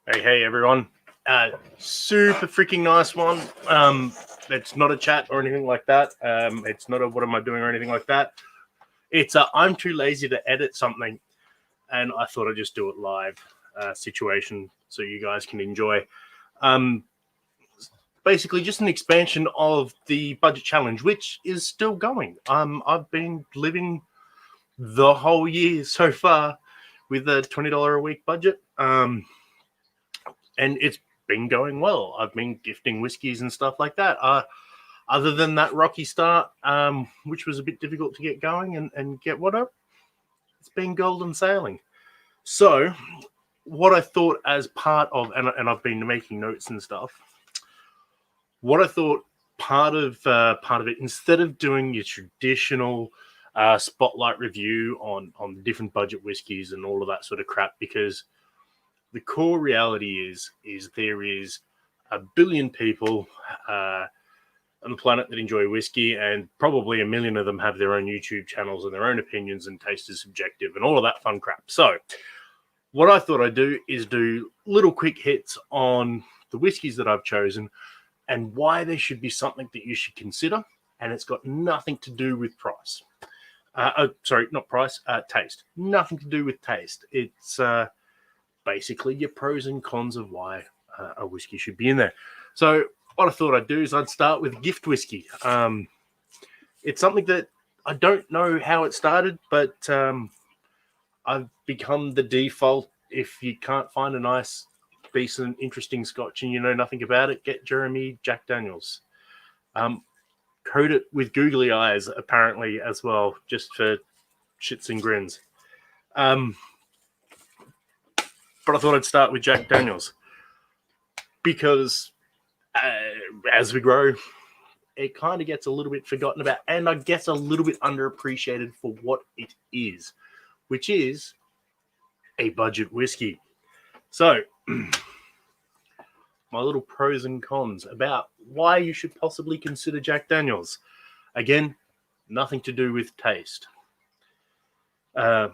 Hey, everyone. Super freaking nice one. It's not a chat or anything like that. It's not a what am I doing or anything like that. It's a I'm too lazy to edit something, and I thought I'd just do it live situation so you guys can enjoy. Um, Basically, just an expansion of the budget challenge, which is still going. I've been living the whole year so far with a $20 a week budget. And it's been going well. I've been gifting whiskeys and stuff like that. Other than that rocky start, which was a bit difficult to get going and get what up, it's been golden sailing. So, what I thought as part of, and I've been making notes and stuff. What I thought part of it, instead of doing your traditional spotlight review on the different budget whiskeys and all of that sort of crap, because the core reality is there is a billion people on the planet that enjoy whiskey, and probably a million of them have their own YouTube channels and their own opinions, and taste is subjective and all of that fun crap. So what I thought I'd do is do little quick hits on the whiskeys that I've chosen and why they should be something that you should consider. And it's got nothing to do with price. Sorry, not price, taste. Nothing to do with taste. It's basically your pros and cons of why a whiskey should be in there. So what I thought I'd do is I'd start with gift whiskey. It's something that I don't know how it started, but I've become the default. If you can't find a nice, decent, interesting scotch and you know nothing about it, get Jeremy Jack Daniels. Code it with googly eyes, apparently, as well, just for shits and grins. But I thought I'd start with Jack Daniels because as we grow, it kind of gets a little bit forgotten about, and I guess a little bit underappreciated for what it is, which is a budget whiskey. So, my little pros and cons about why you should possibly consider Jack Daniels. Again, nothing to do with taste. A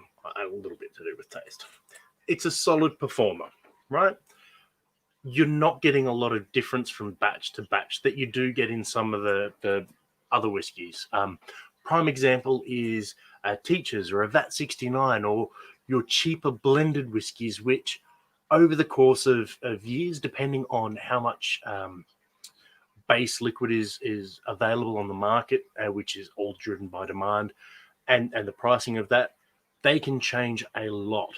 little bit to do with taste. It's a solid performer, right? You're not getting a lot of difference from batch to batch that you do get in some of the other whiskies. Prime example is Teachers or a VAT 69 or your cheaper blended whiskies, which over the course of years, depending on how much base liquid is available on the market, which is all driven by demand, and the pricing of that, they can change a lot.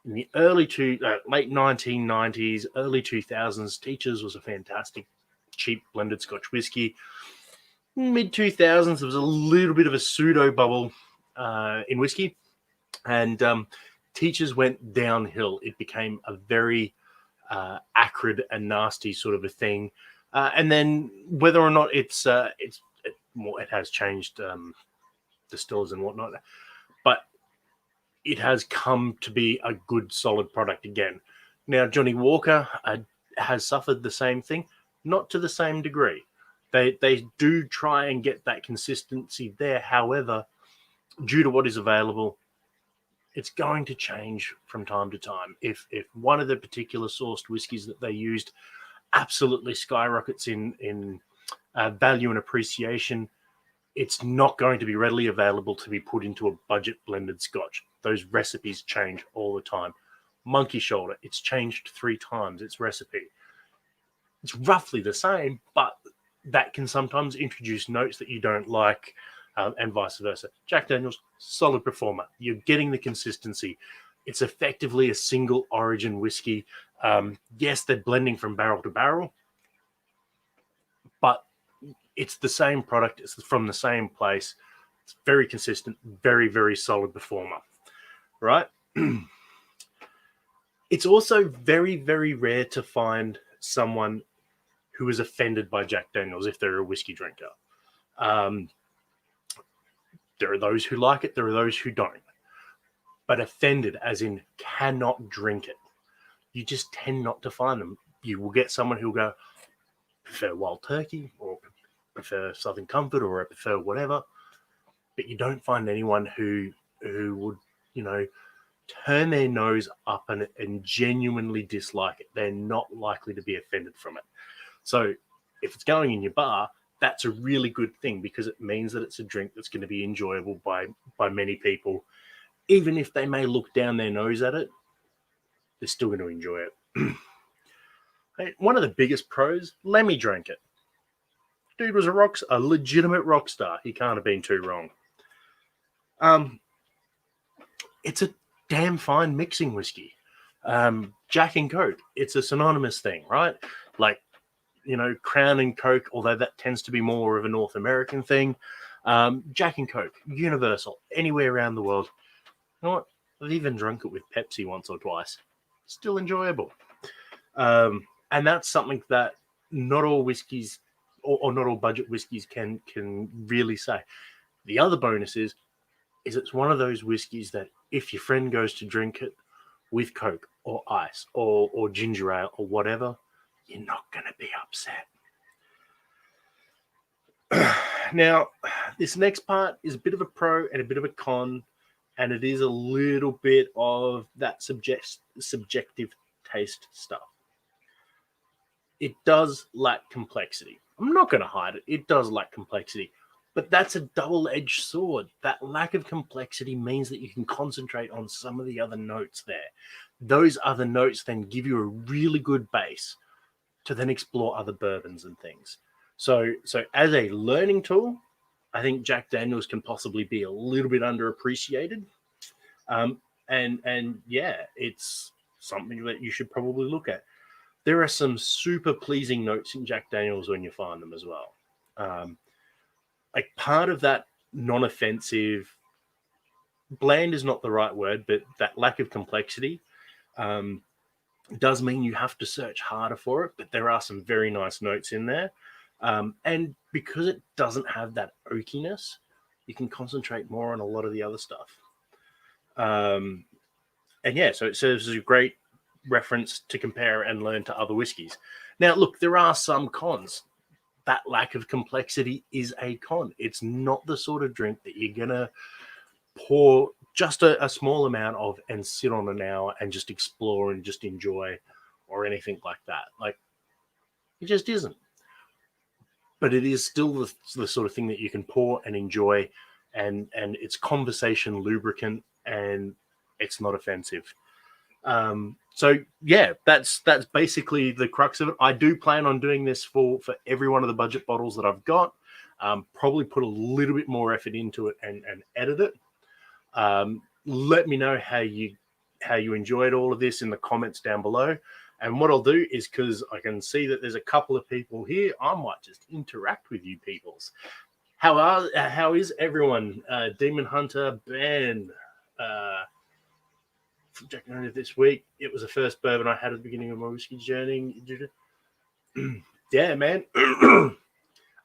In the late 1990s, early 2000s, Teachers was a fantastic, cheap blended Scotch whiskey. Mid 2000s, there was a little bit of a pseudo bubble in whiskey, and Teachers went downhill. It became a very acrid and nasty sort of a thing. And then whether or not it has changed distillers and whatnot, but it has come to be a good, solid product again. Now, Johnny Walker has suffered the same thing, not to the same degree. They do try and get that consistency there. However, due to what is available, it's going to change from time to time. If one of the particular sourced whiskies that they used absolutely skyrockets in value and appreciation, it's not going to be readily available to be put into a budget blended Scotch. Those recipes change all the time. Monkey Shoulder, it's changed 3 times its recipe. It's roughly the same, but that can sometimes introduce notes that you don't like, and vice versa. Jack Daniels, solid performer. You're getting the consistency. It's effectively a single origin whiskey. Yes, they're blending from barrel to barrel, but it's the same product. It's from the same place. It's very consistent, very, very solid performer, right? It's also very, very rare to find someone who is offended by Jack Daniels if they're a whiskey drinker. There are those who like it. There are those who don't. But offended, as in cannot drink it, you just tend not to find them. You will get someone who will go, prefer Wild Turkey or prefer Southern Comfort or I prefer whatever. But you don't find anyone who would, turn their nose up and genuinely dislike it, they're not likely to be offended from it. So if it's going in your bar, that's a really good thing because it means that it's a drink that's going to be enjoyable by many people. Even if they may look down their nose at it, they're still going to enjoy it. One of the biggest pros, Lemmy drank it. Dude was a legitimate rock star. He can't have been too wrong. It's a damn fine mixing whiskey. Jack and Coke, it's a synonymous thing, right? Like, Crown and Coke, although that tends to be more of a North American thing. Jack and Coke, universal, anywhere around the world. You know what? I've even drunk it with Pepsi once or twice. Still enjoyable. And that's something that not all whiskeys or not all budget whiskeys can really say. The other bonus is it's one of those whiskeys that if your friend goes to drink it with Coke or ice or ginger ale or whatever, you're not going to be upset. Now, this next part is a bit of a pro and a bit of a con, and it is a little bit of that subjective taste stuff. It does lack complexity. I'm not going to hide it. It does lack complexity. But that's a double-edged sword. That lack of complexity means that you can concentrate on some of the other notes there. Those other notes then give you a really good base to then explore other bourbons and things. So as a learning tool, I think Jack Daniel's can possibly be a little bit underappreciated. And yeah, it's something that you should probably look at. There are some super pleasing notes in Jack Daniel's when you find them as well. Like part of that non-offensive, bland is not the right word, but that lack of complexity does mean you have to search harder for it. But there are some very nice notes in there. And because it doesn't have that oakiness, you can concentrate more on a lot of the other stuff. And yeah, so it serves as a great reference to compare and learn to other whiskies. Now, look, there are some cons. That lack of complexity is a con. It's not the sort of drink that you're going to pour just a small amount of and sit on an hour and just explore and just enjoy or anything like that. Like, it just isn't. But it is still the sort of thing that you can pour and enjoy, and it's conversation lubricant, and it's not offensive. So yeah, that's basically the crux of it. I do plan on doing this for every one of the budget bottles that I've got. Probably put a little bit more effort into it and edit it. Let me know how you enjoyed all of this in the comments down below. And what I'll do is, because I can see that there's a couple of people here, I might just interact with you peoples. How is everyone? Demon Hunter, Ben, Jack Daniel's this week. It was the first bourbon I had at the beginning of my whiskey journey. Yeah, man.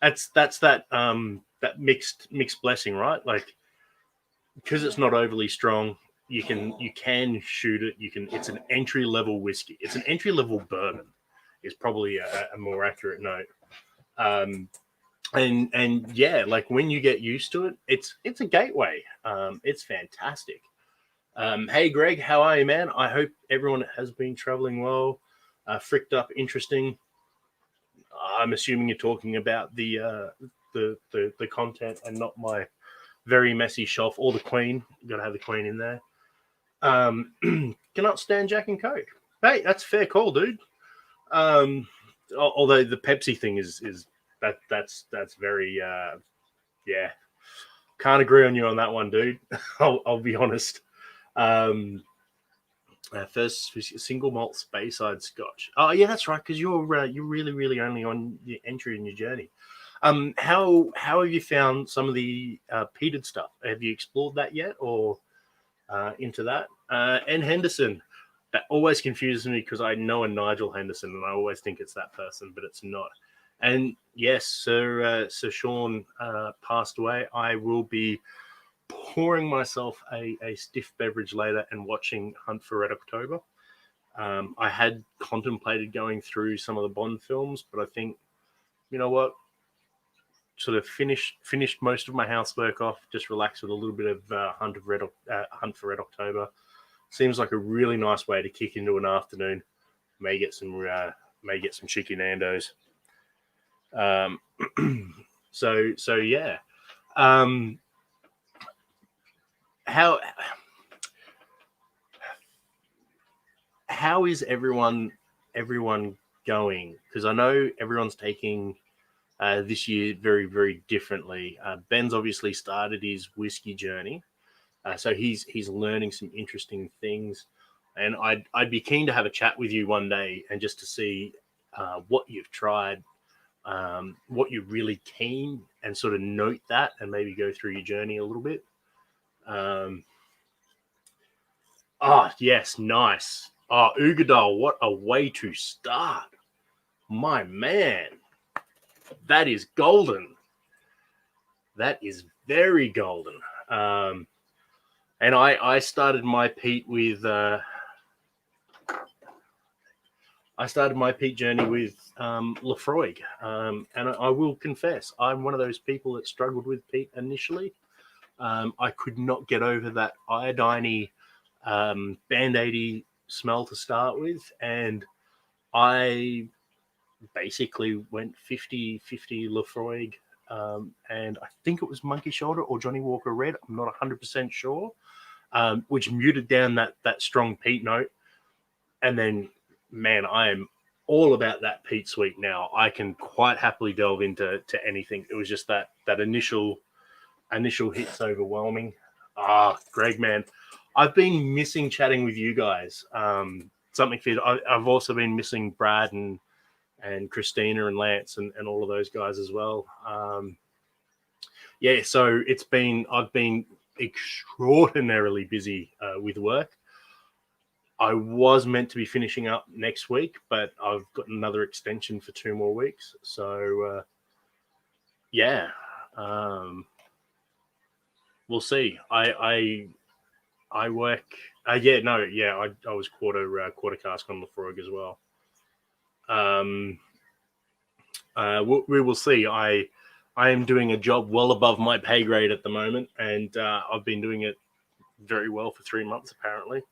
that's that mixed blessing, right? Like, because it's not overly strong, you can shoot it. It's an entry level whiskey. It's an entry level bourbon. Is probably a more accurate note. And yeah, like when you get used to it, it's a gateway. It's fantastic. Hey, Greg, how are you, man? I hope everyone has been traveling well. Fricked up, interesting. I'm assuming you're talking about the content and not my very messy shelf or the Queen. You got to have the Queen in there. Cannot stand Jack and Coke. Hey, that's a fair call, dude. Although the Pepsi thing is that's very yeah. Can't agree on you on that one, dude. I'll be honest. First single malt Speyside Scotch. Oh yeah, that's right. Because you're really only on your entry in your journey. How have you found some of the peated stuff? Have you explored that yet, or into that? And Henderson, that always confuses me because I know a Nigel Henderson and I always think it's that person, but it's not. And yes, Sir Sean passed away. I will be pouring myself a stiff beverage later and watching Hunt for Red October. I had contemplated going through some of the Bond films, but I think, you know what, sort of finished most of my housework off, just relaxed with a little bit of Hunt for Red October. seems like a really nice way to kick into an afternoon. May get some chicken Nando's. So yeah. How is everyone going? Because I know everyone's taking this year very, very differently. Ben's obviously started his whiskey journey, so he's learning some interesting things, and I'd be keen to have a chat with you one day and just to see what you've tried, what you're really keen, and sort of note that and maybe go through your journey a little bit. Yes, nice. Ugadal, what a way to start. My man, that is golden. That is very golden. And I started my peat with I started my peat journey with Laphroaig, and I will confess I'm one of those people that struggled with peat initially. I could not get over that iodine-y, band-aidy smell to start with, and I basically went 50-50 Laphroaig, and I think it was Monkey Shoulder or Johnny Walker Red. I'm not 100% sure, which muted down that strong peat note. And then, man, I am all about that peat sweet now. I can quite happily delve into anything. It was just that initial hit's overwhelming. Greg, man, I've been missing chatting with you guys. Something fit. I've also been missing Brad and Christina and Lance and all of those guys as well. So I've been extraordinarily busy with work. I was meant to be finishing up next week, but I've got another extension for 2 more weeks. So we'll see. I work. I was quarter cask on Laphroaig as well. We will see. I am doing a job well above my pay grade at the moment, and I've been doing it very well for 3 months apparently.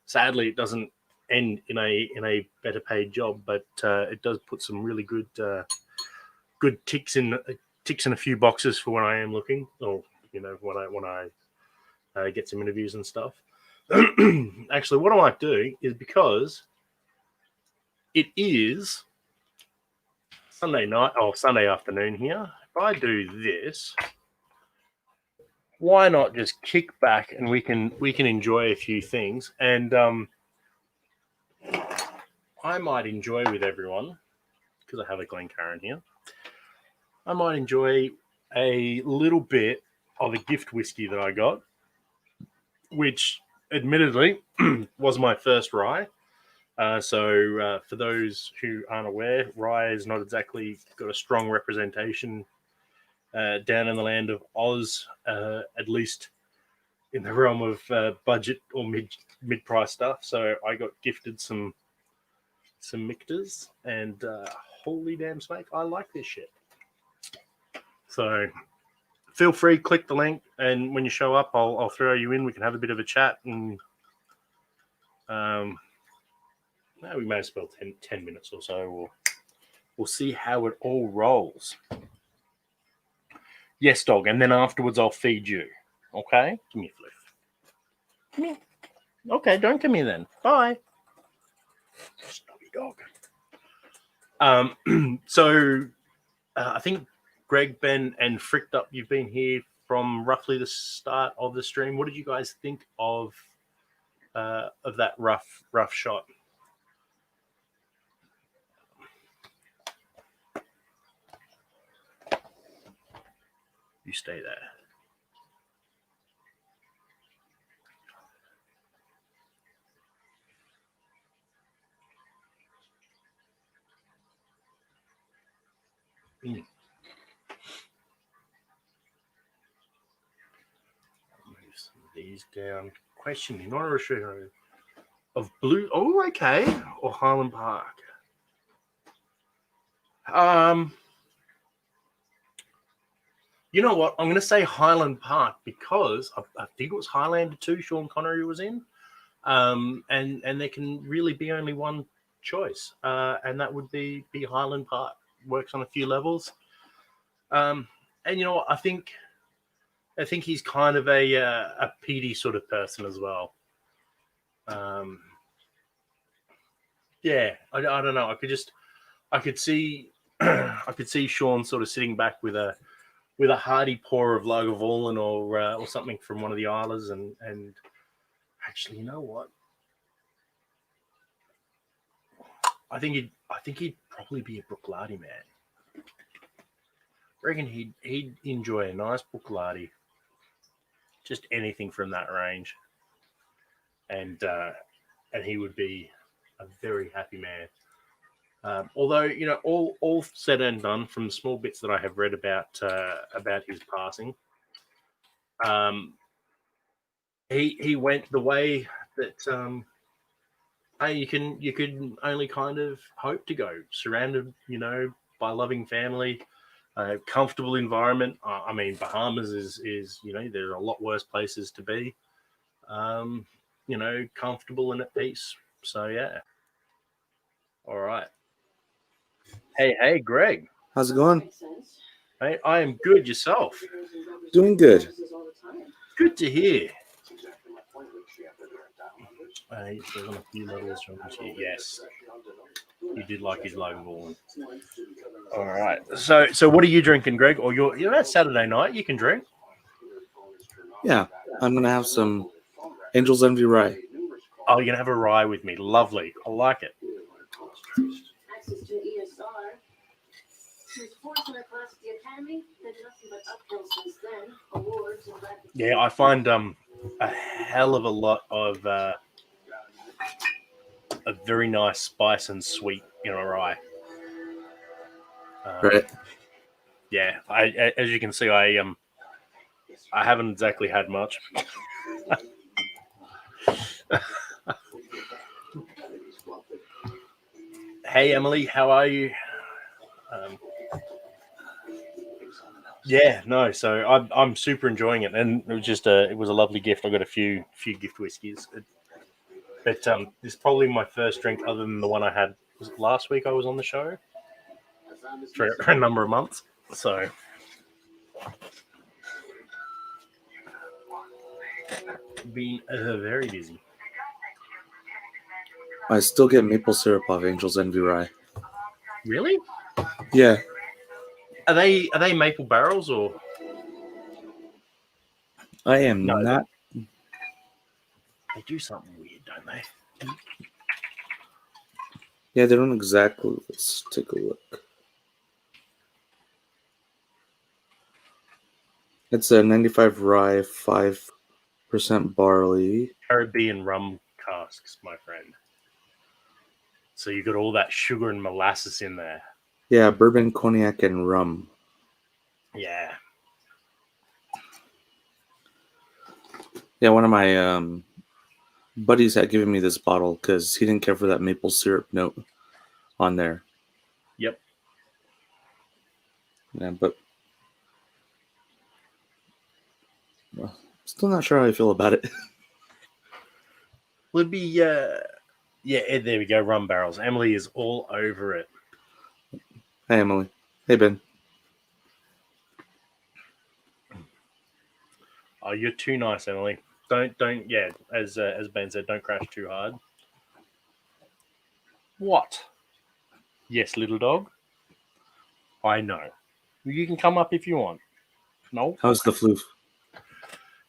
Sadly, it doesn't end in a better paid job, but it does put some really good ticks in a few boxes for when I am looking, or when I get some interviews and stuff. Actually, what I might do is, because it is Sunday night or Sunday afternoon here, if I do this, why not just kick back and we can enjoy a few things, and I might enjoy with everyone, because I have a Glencairn here. I might enjoy a little bit of a gift whiskey that I got, which admittedly was my first rye. So for those who aren't aware, rye has not exactly got a strong representation down in the land of Oz, at least in the realm of budget or mid price stuff. So I got gifted some Michter's, and holy damn snake, I like this shit. So feel free, click the link, and when you show up, I'll throw you in. We can have a bit of a chat, and we may as well 10 minutes or so, or we'll see how it all rolls. Yes, dog, and then afterwards I'll feed you. Okay? Give me a flip. Come here. Okay, don't come here then. Bye. Snobby dog. So I think Greg, Ben, and Fricked Up, you've been here from roughly the start of the stream. What did you guys think of that rough shot? You stay there. Move some of these down. Question, you're not sure of Blue. Oh, okay. Or Highland Park. You know what? I'm going to say Highland Park, because I think it was Highlander 2 Sean Connery was in. and there can really be only one choice, and that would be Highland Park. Works on a few levels, and you know what? I think he's kind of a Petey sort of person as well. Yeah, I don't know. I could see I could see Sean sort of sitting back with a hearty pour of Lagavulin or something from one of the Islas, and actually, you know what? I think he'd probably be a Bruichladdich man. I reckon he'd enjoy a nice Bruichladdich, just anything from that range, and he would be a very happy man. Although, you know, all said and done, from the small bits that I have read about his passing, he went the way that you can only kind of hope to go, surrounded, you know, by loving family, comfortable environment. I mean, Bahamas is you know, there are a lot worse places to be. You know, comfortable and at peace. So yeah. All right. Hey, Greg. How's it going? Hey, I am good. Yourself? Doing good. Good to hear. There's on a few levels from here. Yes, you did like his Lagavulin. All right. So what are you drinking, Greg? Or you're that Saturday night? You can drink. Yeah, I'm gonna have some Angel's Envy rye. Oh, you're gonna have a rye with me. Lovely. I like it. Access to ESR. She was forced in her class at the academy. Did nothing but uphill since then. Awards and yeah, I find a hell of a lot of a very nice spice and sweet in a rye. Right. Yeah, as you can see, I haven't exactly had much. Hey, Emily, how are you? Yeah, no. So I'm super enjoying it, and it was just it was a lovely gift. I got a few gift whiskies, but this is probably my first drink other than the one I had. Was it last week? I was on the show for a number of months, so. Been very busy. I still get maple syrup off Angel's Envy rye. Really? Yeah. Are they maple barrels or? I am not. They do something weird, don't they? Yeah, they don't exactly. Let's take a look. It's a 95 rye, 5% barley. Caribbean rum casks, my friend. So you got all that sugar and molasses in there. Yeah, bourbon, cognac, and rum. Yeah. Yeah, one of my buddies had given me this bottle because he didn't care for that maple syrup note on there. Yep. Yeah, but well, still not sure how I feel about it. Would be yeah. There we go. Rum barrels. Emily is all over it. Hey, Emily. Hey, Ben. Oh, you're too nice, Emily. Don't. Yeah, as Ben said, don't crash too hard. What? Yes, little dog. I know. You can come up if you want. No. How's the floof?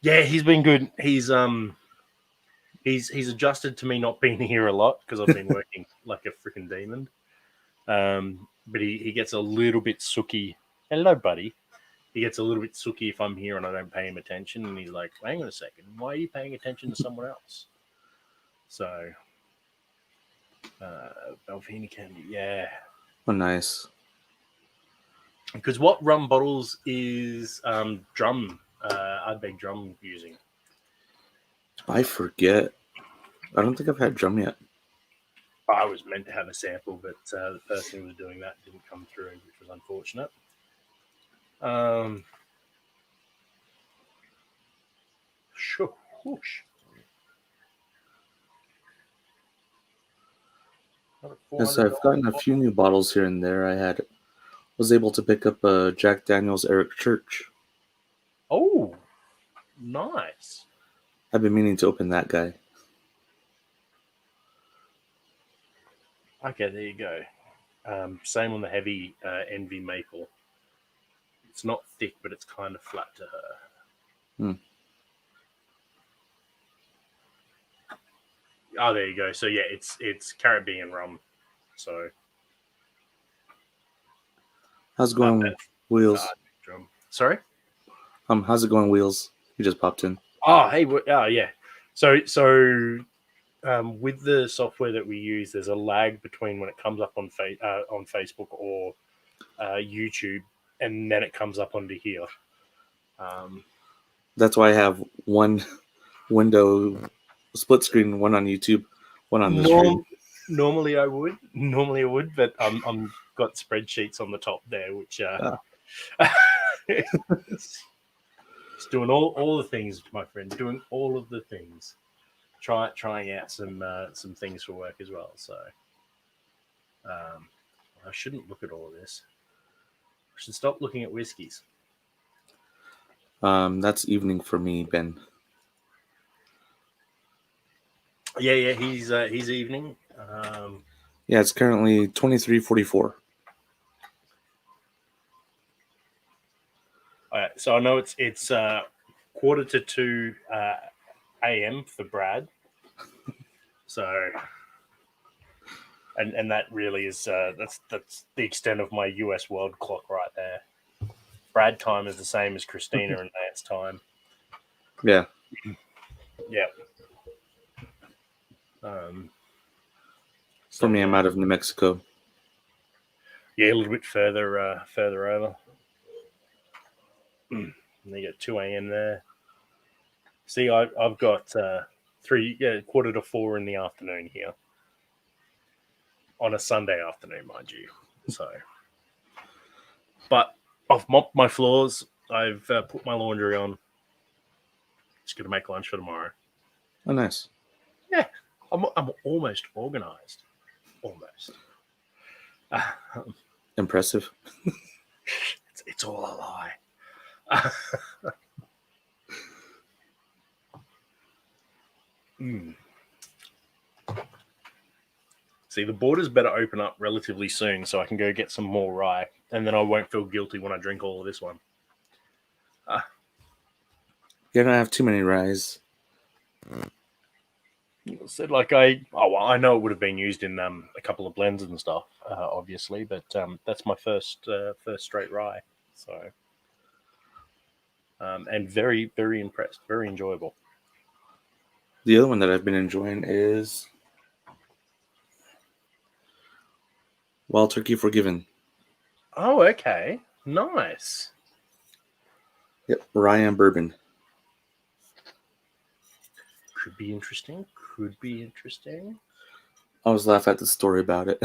Yeah, he's been good. He's adjusted to me not being here a lot because I've been working like a freaking demon. But he gets a little bit sooky. Hello, buddy. He gets a little bit sooky if I'm here and I don't pay him attention. And he's like, hang on a second. Why are you paying attention to someone else? So, Belvini candy. Yeah. Oh, nice. Because what rum bottles is drum, Ardbeg drum using? I forget. I don't think I've had drum yet. I was meant to have a sample, but the person who was doing that didn't come through, which was unfortunate. Sure. Whoosh. Yes, I've gotten a few new bottles here and there. Was able to pick up a Jack Daniel's Eric Church. Oh, nice. I've been meaning to open that guy. Okay, there you go. Same on the heavy Envy Maple. It's not thick, but it's kind of flat to her. Oh, there you go. So yeah, it's Caribbean rum. So How's it going, that- Wheels? drum. Sorry. How's it going, Wheels? You just popped in. Oh, hey. Oh, yeah. So with the software that we use, there's a lag between when it comes up on Facebook or YouTube, and then it comes up onto here. That's why I have one window split screen, one on YouTube, one on the stream. Normally I would, but I'm got spreadsheets on the top there, which it's doing all the things, my friend. Doing all of the things. Trying out some things for work as well. So I shouldn't look at all of this. I should stop looking at whiskeys. That's evening for me, Ben. Yeah, he's evening. Yeah, it's currently 23:44. All right, so I know it's 1:45 a.m. for Brad. So, and that really is that's the extent of my US world clock right there. Brad time is the same as Christina and Nance time. Yeah. Yeah. For me, I'm out of New Mexico. Yeah, a little bit further over. And you get 2 a.m. there. See, I've got 3:45 in the afternoon here. On a Sunday afternoon, mind you. So, but I've mopped my floors. I've put my laundry on. Just going to make lunch for tomorrow. Oh, nice. Yeah, I'm almost organized. Almost. Impressive. It's all a lie. See, the borders better open up relatively soon so I can go get some more rye, and then I won't feel guilty when I drink all of this one. You don't have too many ryes. Said like I know it would have been used in a couple of blends and stuff, obviously, but that's my first straight rye. So, and very, very impressed, very enjoyable. The other one that I've been enjoying is Wild Turkey Forgiven. Oh, okay, nice. Yep, rye and bourbon. Could be interesting. I always laugh at the story about it.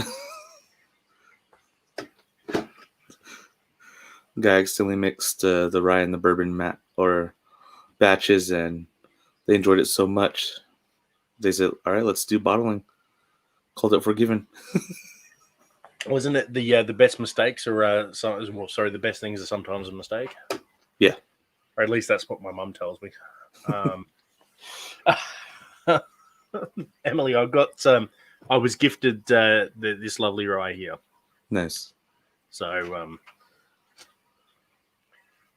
Guy accidentally mixed the rye and the bourbon batches, and they enjoyed it so much. They said, "All right, let's do bottling." Called it Forgiven. Wasn't it the best mistakes are the best things are sometimes a mistake? Yeah. Or at least that's what my mum tells me. Emily, I was gifted this lovely rye here. Nice. So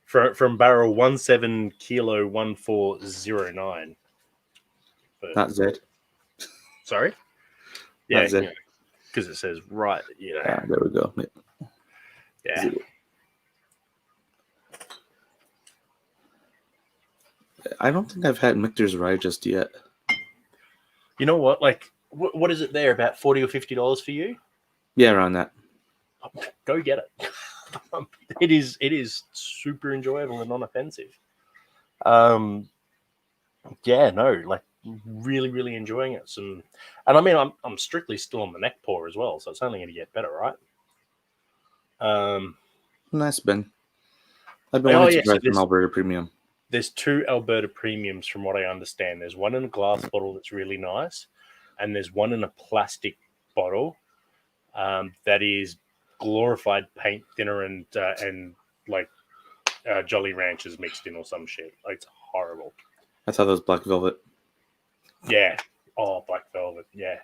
from barrel 17 kilo 1409. Not Zed. Sorry? Not Yeah, Zed. because it says right. Yeah. There we go. Yeah. Zero. I don't think I've had Michter's rye just yet. You know what? Like, what is it there? About $40 or $50 for you? Yeah, around that. Go get it. It is super enjoyable and non-offensive. Yeah, no, like really, really enjoying it. And I mean, I'm strictly still on the neck pour as well, so it's only going to get better, right? Nice, Ben. I've been wanting to try some Alberta Premium. There's 2 Alberta Premiums from what I understand. There's one in a glass bottle that's really nice, and there's one in a plastic bottle that is glorified paint thinner and like Jolly Ranchers mixed in or some shit. Like, it's horrible. I thought that was Black Velvet. Yeah. Oh, Black Velvet. Yeah.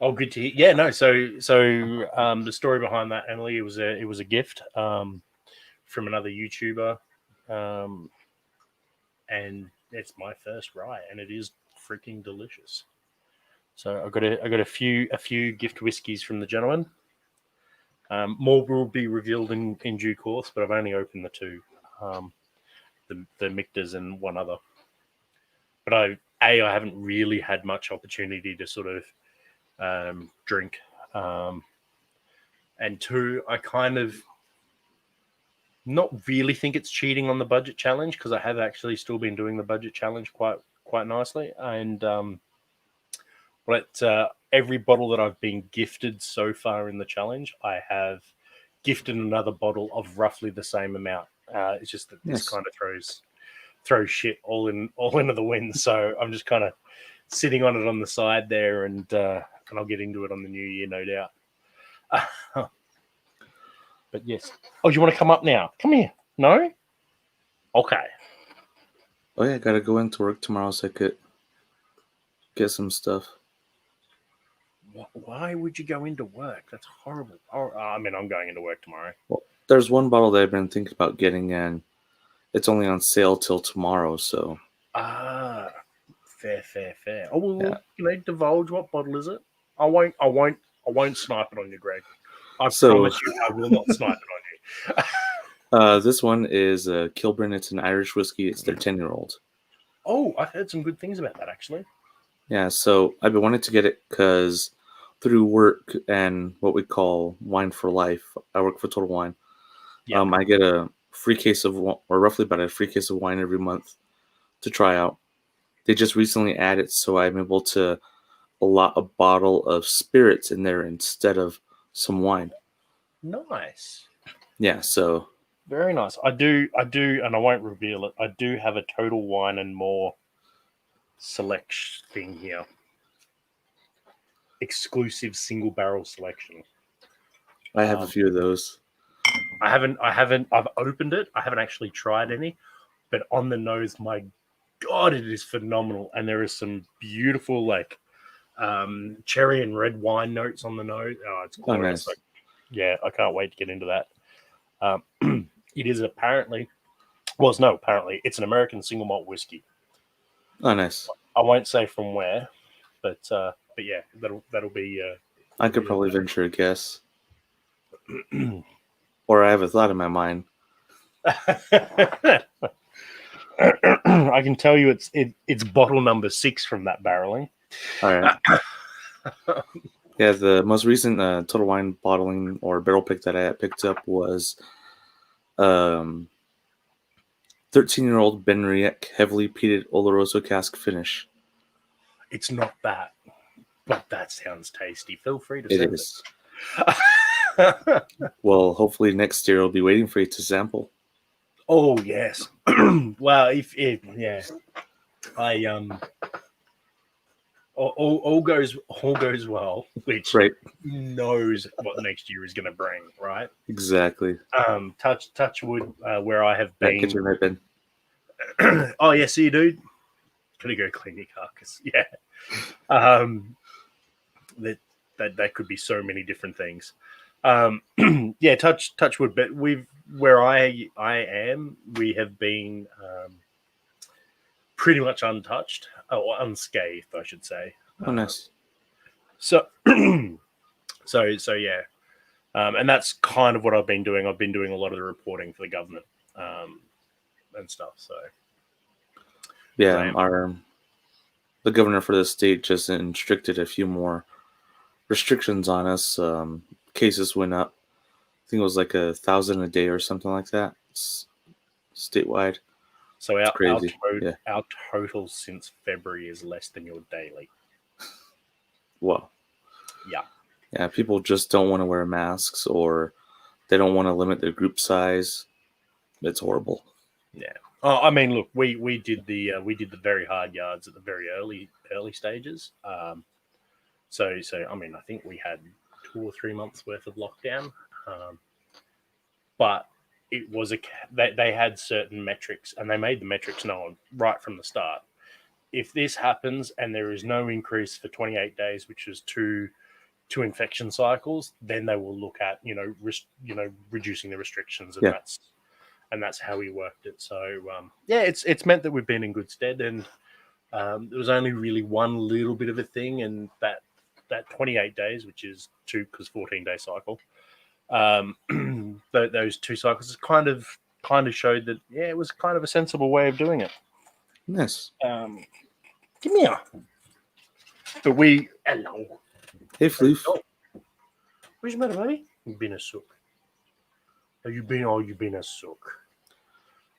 Oh, good to hear. Yeah, no. So the story behind that, Emily, it was a gift from another YouTuber, and it's my first rye, and it is freaking delicious. So I got a few gift whiskies from the gentleman. More will be revealed in due course, but I've only opened the two, the Michter's and one other. But I haven't really had much opportunity to sort of drink, and two, I kind of not really think it's cheating on the budget challenge, because I have actually still been doing the budget challenge quite nicely, and but every bottle that I've been gifted so far in the challenge, I have gifted another bottle of roughly the same amount. It's just that this kind of throws shit all into the wind. So I'm just kind of sitting on it on the side there, and I'll get into it on the new year, no doubt. But yes. Oh, you want to come up now? Come here. No? Okay. Oh yeah, I gotta go into work tomorrow so I could get some stuff. Why would you go into work? That's horrible. Oh, I mean, I'm going into work tomorrow. Well, there's one bottle that I've been thinking about getting, and it's only on sale till tomorrow. So fair. Oh well, yeah. Divulge what bottle is it? I won't snipe it on you, Greg. I promise you, I will not snipe it on you. This one is Kilburn. It's an Irish whiskey. It's their 10-year-old. Oh, I've heard some good things about that, actually. Yeah, so I've been wanting to get it because through work and what we call Wine for Life, I work for Total Wine. Yeah. I get a free case of, or roughly about a free case of wine every month to try out. They just recently added, so I'm able to allot a bottle of spirits in there instead of some wine. Nice. Yeah, so very nice. I do, and I won't reveal it. I do have a Total Wine and More select thing here. Exclusive single barrel selection. I have a few of those. I've opened it. I haven't actually tried any, but on the nose, my God, it is phenomenal. And there is some beautiful, like, cherry and red wine notes on the nose. Oh, it's glorious. Oh, nice. Like, yeah, I can't wait to get into that. It is apparently, it's an American single malt whiskey. Oh, nice. I won't say from where, but yeah, that'll be. I could probably venture a guess, or I have a thought in my mind. I can tell you it's bottle number 6 from that barreling. All right. Yeah, the most recent Total Wine bottling or barrel pick that I picked up was 13-year-old Benriach heavily peated Oloroso cask finish. It's not that, but that sounds tasty. Feel free to send it. Well, hopefully next year I'll be waiting for you to sample. Oh yes. Well, if yeah, I all goes well, which right. knows what next year is going to bring, right? Exactly. Touch wood, where I have been. Kitchen right bin. Oh yeah, see you, dude. Gotta go clean your carcass. Yeah. That could be so many different things. Yeah, touch wood, but where I am, we have been pretty much untouched or unscathed, I should say. Oh, nice. So yeah, and that's kind of what I've been doing. I've been doing a lot of the reporting for the government and stuff. So yeah, the governor for the state just restricted a few more restrictions on us. Cases went up. I think it was like 1,000 a day or something like that. It's statewide. So our total since February is less than your daily. Wow. Yeah. Yeah, people just don't want to wear masks, or they don't want to limit their group size. It's horrible. Yeah. Oh, I mean, look, we did the very hard yards at the very early stages. So I mean, I think we had 2 or 3 months worth of lockdown, but it was they had certain metrics, and they made the metrics known right from the start. If this happens and there is no increase for 28 days, which is two infection cycles, then they will look at reducing the restrictions, and Yeah. that's how we worked it. So it's meant that we've been in good stead, and there was only really one little bit of a thing, and that 28 days, which is 2 because 14-day cycle, those 2 cycles kind of showed that it was kind of a sensible way of doing it. Nice. Give me a. But we hello. Hey, Floof. What's the matter, buddy? You've been a sook. You've been a sook.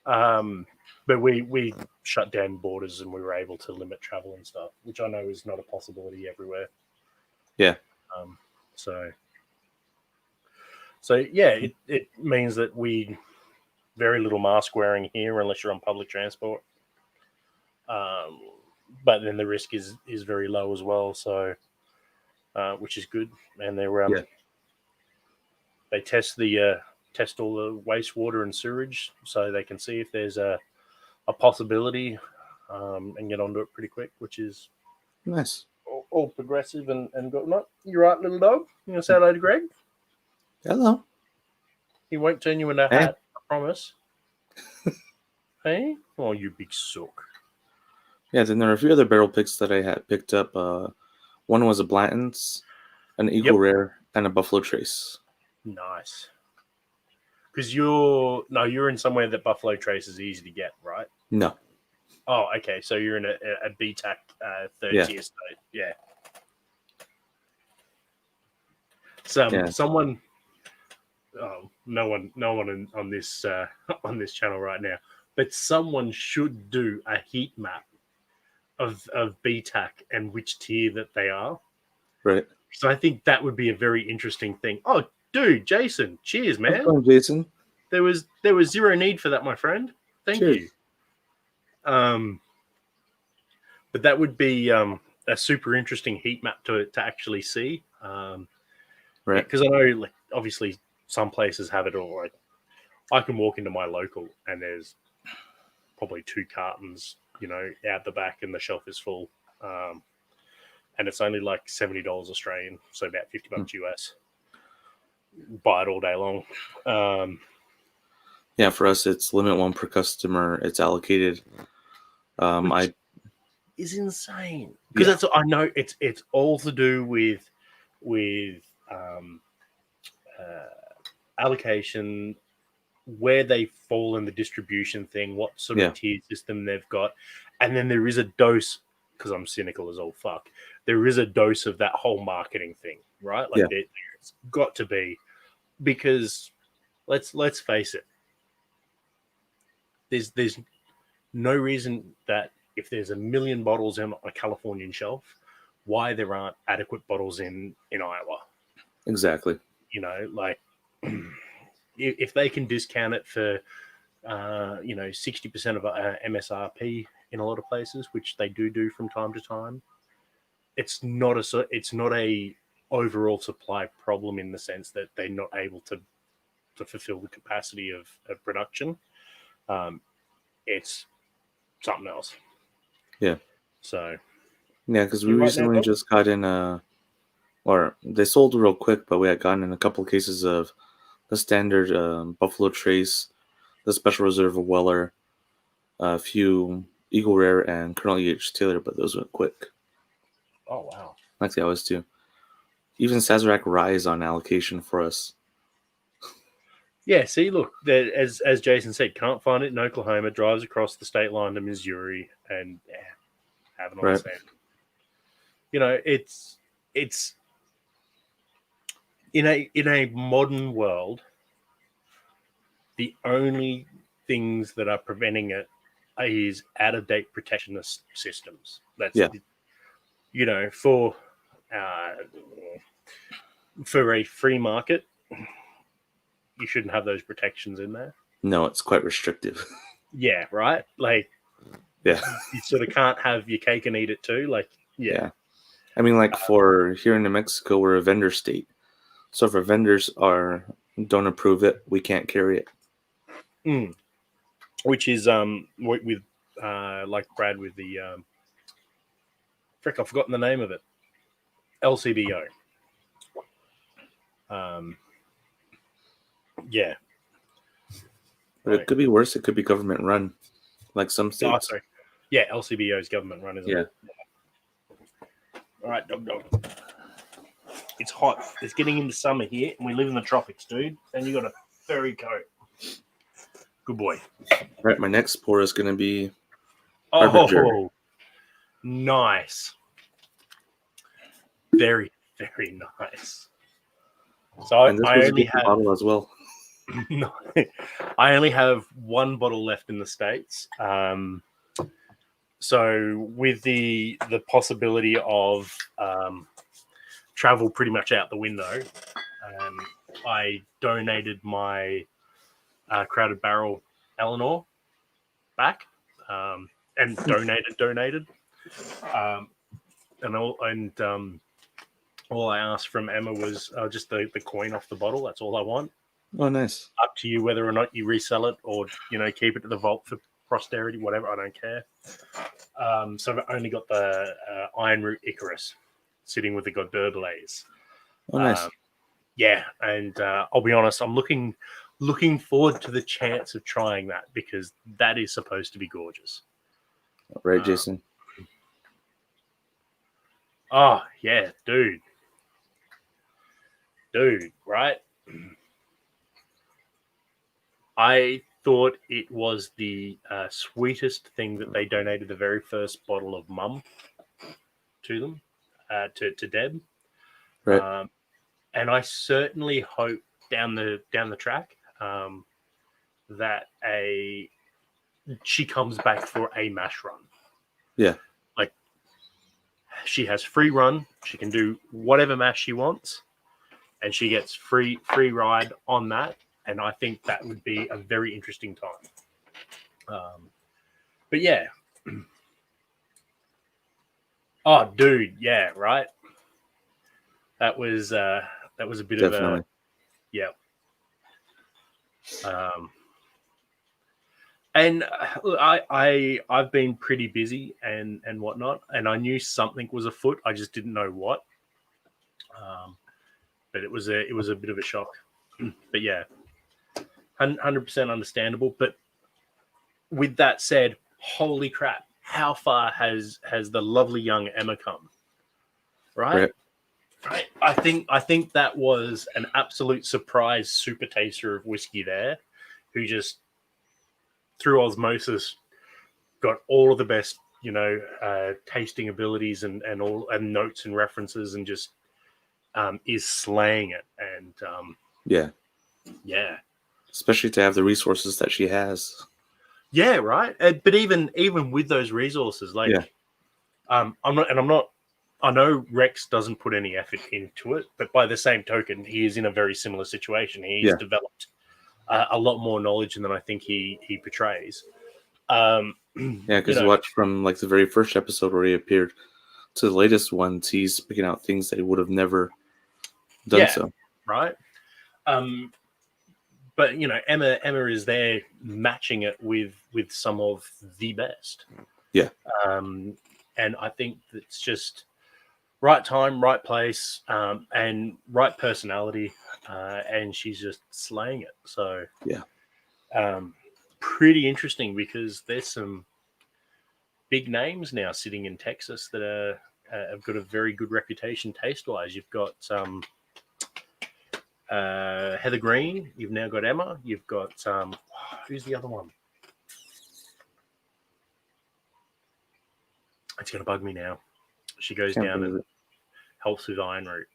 But we shut down borders, and we were able to limit travel and stuff, which I know is not a possibility everywhere. Yeah. So yeah, it means that we very little mask wearing here unless you're on public transport. But then the risk is very low as well. So, which is good. And they test all the wastewater and sewage, so they can see if there's a possibility, and get onto it pretty quick, which is nice. All progressive and got not. You right, little dog? You gonna say hello to Greg? Hello. He won't turn you into a hat, I promise. Hey? Oh, you big sook. Yeah, then there are a few other barrel picks that I had picked up. One was a Blanton's, an Eagle Rare, and a Buffalo Trace. Nice. Because you're in somewhere that Buffalo Trace is easy to get, right? No. Oh, okay. So you're in a BTAC third tier state. Yeah. Someone. Oh, no one on this channel right now, but someone should do a heat map of BTAC and which tier that they are. Right. So I think that would be a very interesting thing. Oh, dude, Jason, cheers, man. How's it going, Jason? There was zero need for that, my friend. Thank you. But that would be a super interesting heat map to actually see. Right. Because I know, like, obviously some places have it, or I can walk into my local and there's probably 2 cartons, out the back, and the shelf is full. And it's only like $70 Australian, so about $50 US. Buy it all day long. Yeah, for us, it's limit 1 per customer. It's allocated. Which is insane, because that's I know it's all to do with allocation, where they fall in the distribution thing, what sort of tier system they've got, and then there is a dose, because I'm cynical as all fuck, there is a dose of that whole marketing thing, right? Like it's got to be, because let's face it, there's no reason that if there's 1 million bottles in a Californian shelf, why there aren't adequate bottles in Iowa. Exactly. Like, if they can discount it for 60% of MSRP in a lot of places, which they do from time to time, it's not a overall supply problem in the sense that they're not able to fulfill the capacity of production. It's something else. Yeah. So. Yeah, because we recently just got in or they sold real quick, but we had gotten in a couple of cases of the standard Buffalo Trace, the Special Reserve of Weller, a few Eagle Rare, and Colonel E.H. Taylor, but those went quick. Oh, wow. Like they always do. Even Sazerac Rye is on allocation for us. Yeah, see, look, as Jason said, can't find it in Oklahoma, drives across the state line to Missouri, and have it on the stand. It's in a modern world, the only things that are preventing it is out-of-date protectionist systems. That's for a free market, you shouldn't have those protections in there. No, it's quite restrictive. Yeah, right? Like, you sort of can't have your cake and eat it too. Like, yeah. I mean, like for here in New Mexico, we're a vendor state. So if our vendors don't approve it, we can't carry it. Which is with like Brad with the frick, I've forgotten the name of it. LCBO. Yeah. But it could be worse. It could be government run, like some Oh, states. sorry. Yeah, LCBO is government run, isn't it? All right, dog. It's hot. It's getting into summer here, and we live in the tropics, dude. And you got a furry coat. Good boy. Right, my next pour is going to be Oh, Harbinger. Nice. Very, very nice. So And this I was a only decent have bottle as well. no, I only have one bottle left in the States. So with the possibility of travel pretty much out the window, I donated my Crowded Barrel Eleanor back, and donated. All I asked from Emma was just the coin off the bottle. That's all I want. Oh, nice. Up to you whether or not you resell it or keep it to the vault for posterity, whatever. I don't care. So I've only got the Iron Root Icarus sitting with the God Blaze. Oh, nice. Yeah, and I'll be honest, I'm looking forward to the chance of trying that because that is supposed to be gorgeous. Right, Jason? Oh, yeah, dude, right? I thought it was the sweetest thing that they donated the very first bottle of Mum to them, to Deb. Right. And I certainly hope down the track that she comes back for a mash run. Yeah. Like she has free run. She can do whatever mash she wants, and she gets free ride on that. And I think that would be a very interesting time. But yeah. Oh, dude, yeah, right. That was a bit Definitely. of a and I've been pretty busy and whatnot, and I knew something was afoot. I just didn't know what. But it was a bit of a shock. But yeah, 100% understandable. But with that said, holy crap, how far has the lovely young Emma come? Right. I think that was an absolute surprise super taster of whiskey there, who just through osmosis got all of the best, tasting abilities and notes and references, and just is slaying it. And yeah, especially to have the resources that she has. Yeah, right. But even with those resources, like, I'm not. I know Rex doesn't put any effort into it, but by the same token, he is in a very similar situation. He's developed a lot more knowledge than I think he portrays. Because you watch from like the very first episode where he appeared to the latest ones, he's picking out things that he would have never done so. Right. But Emma is there matching it with some of the best. Yeah. And I think it's just right time, right place, and right personality, and she's just slaying it. So pretty interesting, because there's some big names now sitting in Texas that have got a very good reputation taste-wise. You've got Heather Green. You've now got Emma. You've got who's the other one? It's going to bug me now. She goes down and helps with Iron Root.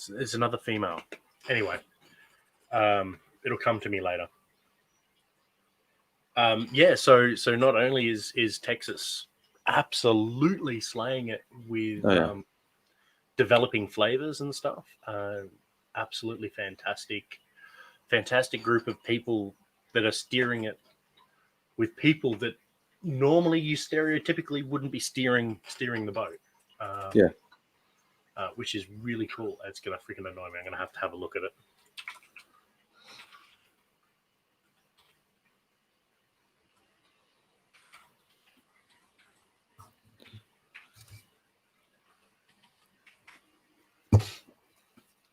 There's another female. Anyway, it'll come to me later. So not only is Texas absolutely slaying it with developing flavors and stuff, absolutely fantastic group of people that are steering it, with people that normally you stereotypically wouldn't be steering the boat. Yeah. Which is really cool. It's gonna freaking annoy me. I'm gonna have a look at it.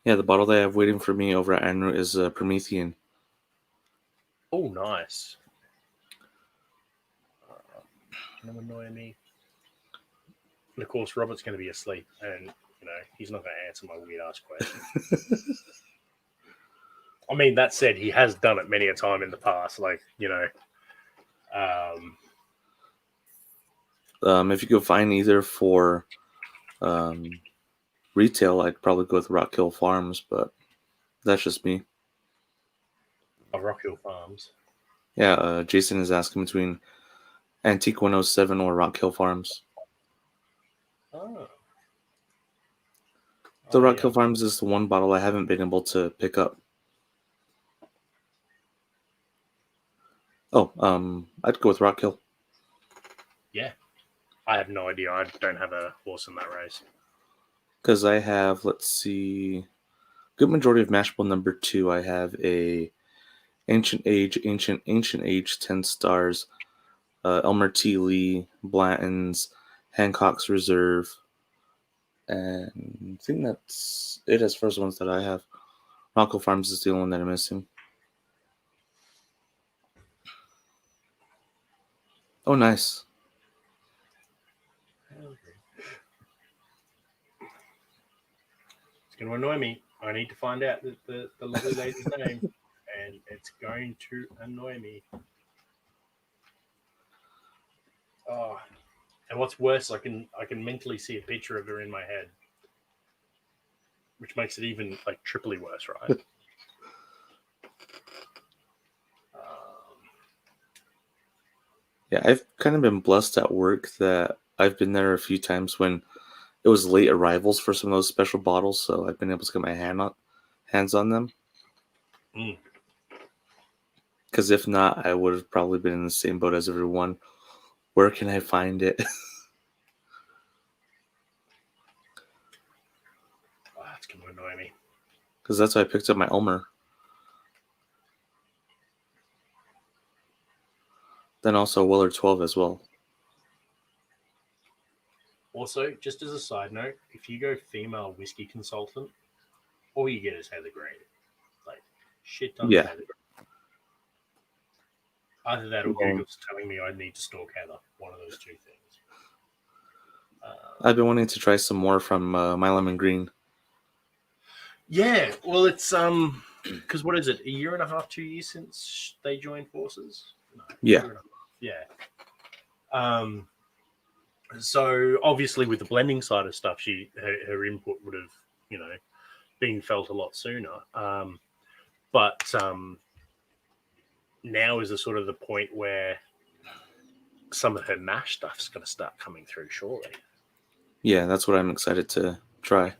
Yeah, the bottle they have waiting for me over at Andrew is Promethean. Oh, nice. Gonna annoy me. And of course, Robert's going to be asleep, and he's not going to answer my weird ass question. I mean, that said, he has done it many a time in the past. Like, if you could find either for retail, I'd probably go with Rock Hill Farms, but that's just me. Rock Hill Farms. Yeah, Jason is asking between Antique 107 or Rock Hill Farms. Oh. The Rock Hill Farms is the one bottle I haven't been able to pick up. Oh, I'd go with Rock Hill. Yeah. I have no idea. I don't have a horse in that race. Because I have, let's see, good majority of Mashable number 2. I have a Ancient Age 10 stars, Elmer T. Lee, Blanton's, Hancock's Reserve, and I think that's it as far as the ones that I have. Rock Hill Farms is the only one that I'm missing. Oh, nice. It's going to annoy me. I need to find out the lovely lady's name, and it's going to annoy me. Oh, and what's worse, I can mentally see a picture of her in my head, which makes it even like triply worse, right? Yeah, I've kind of been blessed at work that I've been there a few times when it was late arrivals for some of those special bottles, so I've been able to get my hands on them. Because if not, I would have probably been in the same boat as everyone. Where can I find it? Oh, that's going to annoy me. Because that's why I picked up my Elmer. Then also Weller 12 as well. Also, just as a side note, if you go female whiskey consultant, all you get is Heather Green. Like, shit ton of Heather Green. Either that or Google's telling me I need to stalk Heather. One of those two things. I've been wanting to try some more from My Lemon Green. Yeah, well, it's because what is it? A year and a half, 2 years since they joined forces? No, yeah. Yeah. So obviously, with the blending side of stuff, her input would have, been felt a lot sooner. But now is the sort of the point where some of her mash stuff's going to start coming through shortly. Yeah, that's what I'm excited to try.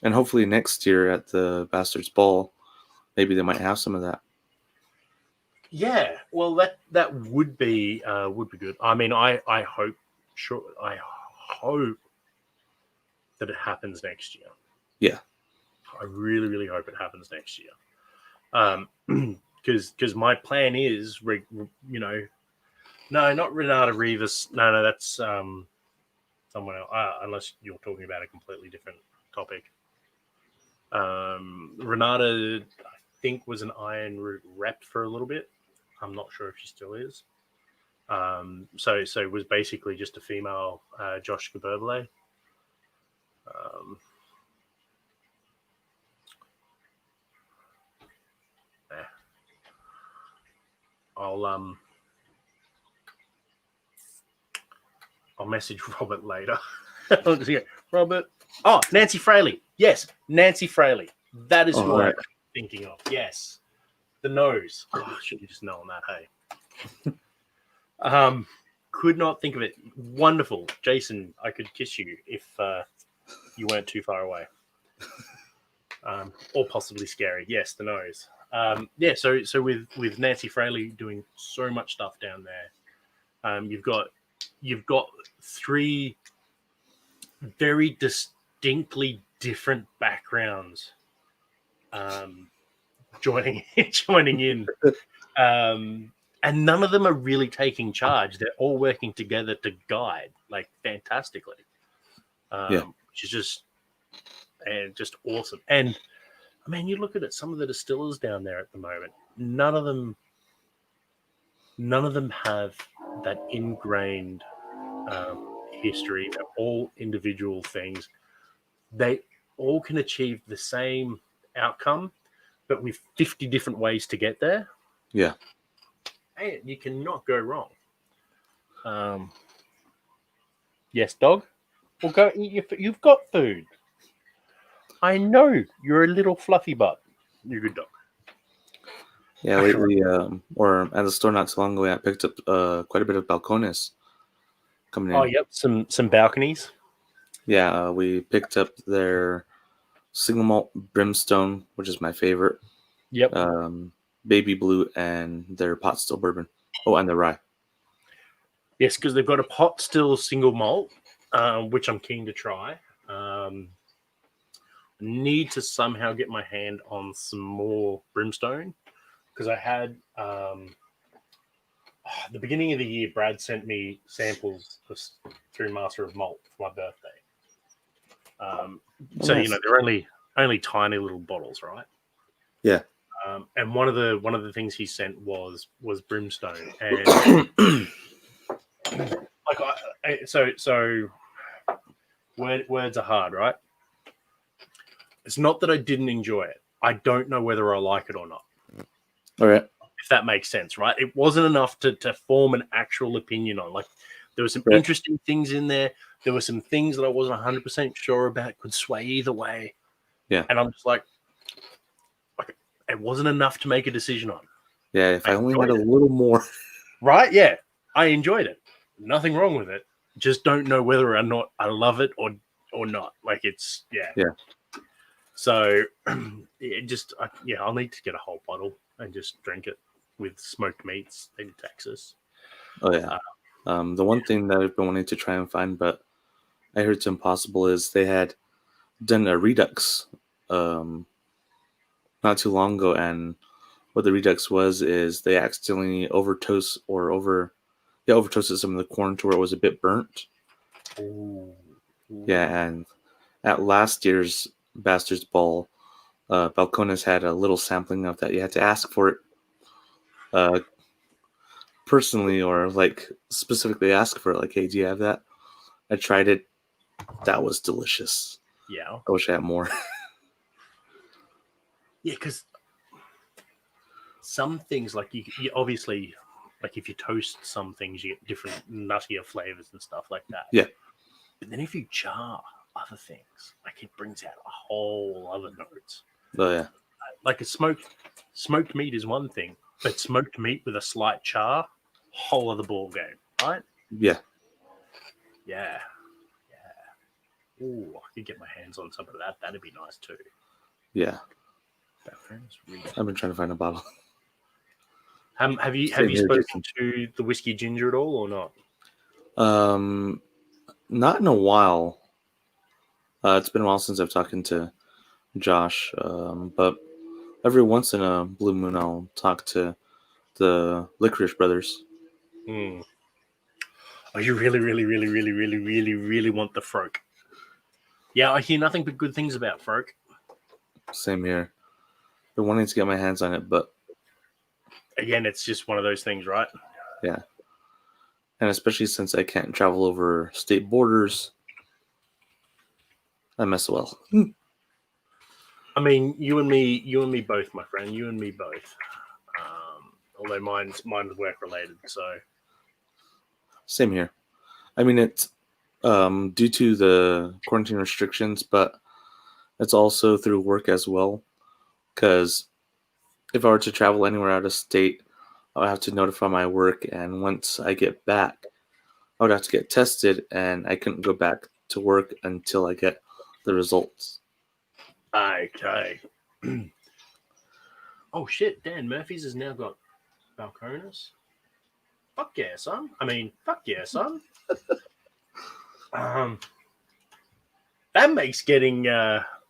And hopefully next year at the Bastards Ball, maybe they might have some of that. Yeah, well, that would be good. I mean, I hope that it happens next year. Yeah, I really, really hope it happens next year. Because my plan is, no, not Renata Rivas. No, that's someone else. Unless you're talking about a completely different topic. Renata, I think, was an Iron Root rep for a little bit. I'm not sure if she still is. So it was basically just a female Josh Geberbele. I'll message Robert later. Robert. Oh, Nancy Fraley. Yes, Nancy Fraley. That is who I'm thinking of. Yes. The nose. Oh, should have just known that, hey. Could not think of it. Wonderful. Jason, I could kiss you if you weren't too far away. Or possibly scary. Yes, the nose. Yeah. So with Nancy Fraley doing so much stuff down there, you've got three very distinctly different backgrounds joining in. And none of them are really taking charge. They're all working together to guide, like, fantastically. Which is just awesome. And I mean, you look at it, some of the distillers down there at the moment, none of them have that ingrained history. They're all individual things. They all can achieve the same outcome, but with 50 different ways to get there. Yeah. And you cannot go wrong. Yes, dog? Well, go eat you've got food. I know you're a little fluffy butt. You're a good dog. Yeah, lately, or at the store not so long ago, I picked up quite a bit of balcones coming in. Oh, yep, some balconies. Yeah, we picked up their single malt brimstone, which is my favorite. Yep. Baby blue, and their pot still bourbon. Oh, and the rye. Yes, because they've got a pot still single malt, which I'm keen to try. Need to somehow get my hand on some more brimstone, because I had the beginning of the year, Brad sent me samples through Master of Malt for my birthday. So nice. they're only tiny little bottles, right? Yeah. And one of the things he sent was brimstone, and so words are hard, right? It's not that I didn't enjoy it. I don't know whether I like it or not. All right. If that makes sense, right? It wasn't enough to form an actual opinion on. Like, there were some Right. interesting things in there. There were some things that I wasn't 100% sure about, could sway either way. Yeah. And I'm just like, it wasn't enough to make a decision on. Yeah, if I only enjoyed had a it. little more. Right? Yeah. I enjoyed it. Nothing wrong with it. Just don't know whether or not I love it or not. Like, it's, yeah. Yeah. So, I'll need to get a whole bottle and just drink it with smoked meats in Texas. Oh, yeah. The one thing that I've been wanting to try and find, but I heard it's impossible, is they had done a redux not too long ago, and what the redux was is they accidentally over-toasted some of the corn to where it was a bit burnt. Ooh. Yeah, and at last year's Bastards Ball, Balcones had a little sampling of that. You had to ask for it personally, or like specifically ask for it. Like, hey, do you have that? I tried it. That was delicious. Yeah. I wish I had more. Yeah, because some things, like you obviously, like if you toast some things, you get different nuttier flavors and stuff like that. Yeah. But then if you char other things, like, it brings out a whole other notes. Oh, yeah. Like a smoked meat is one thing, but smoked meat with a slight char, whole other ball game, right? Yeah. Yeah. Ooh, I could get my hands on some of that. That'd be nice too. Yeah. Really. I've been trying to find a bottle. Have you spoken to the Whiskey Ginger at all or not? Not in a while. It's been a while since I've talked to Josh, but every once in a blue moon I'll talk to the Licorice Brothers. Oh, you really, really, really, really, really, really, really want the Froke? Yeah, I hear nothing but good things about Froke. Same here. Been wanting to get my hands on it, but again, it's just one of those things, right? Yeah. And especially since I can't travel over state borders, I mess well. I mean, you and me both, my friend. You and me both. Although mine's work related, so. Same here. I mean, it's due to the quarantine restrictions, but it's also through work as well. Because if I were to travel anywhere out of state, I would have to notify my work, and once I get back, I would have to get tested, and I couldn't go back to work until I get the results. Okay. Oh shit, Dan Murphy's has now got Balcones. Fuck yeah, son. Fuck yeah, son. That makes getting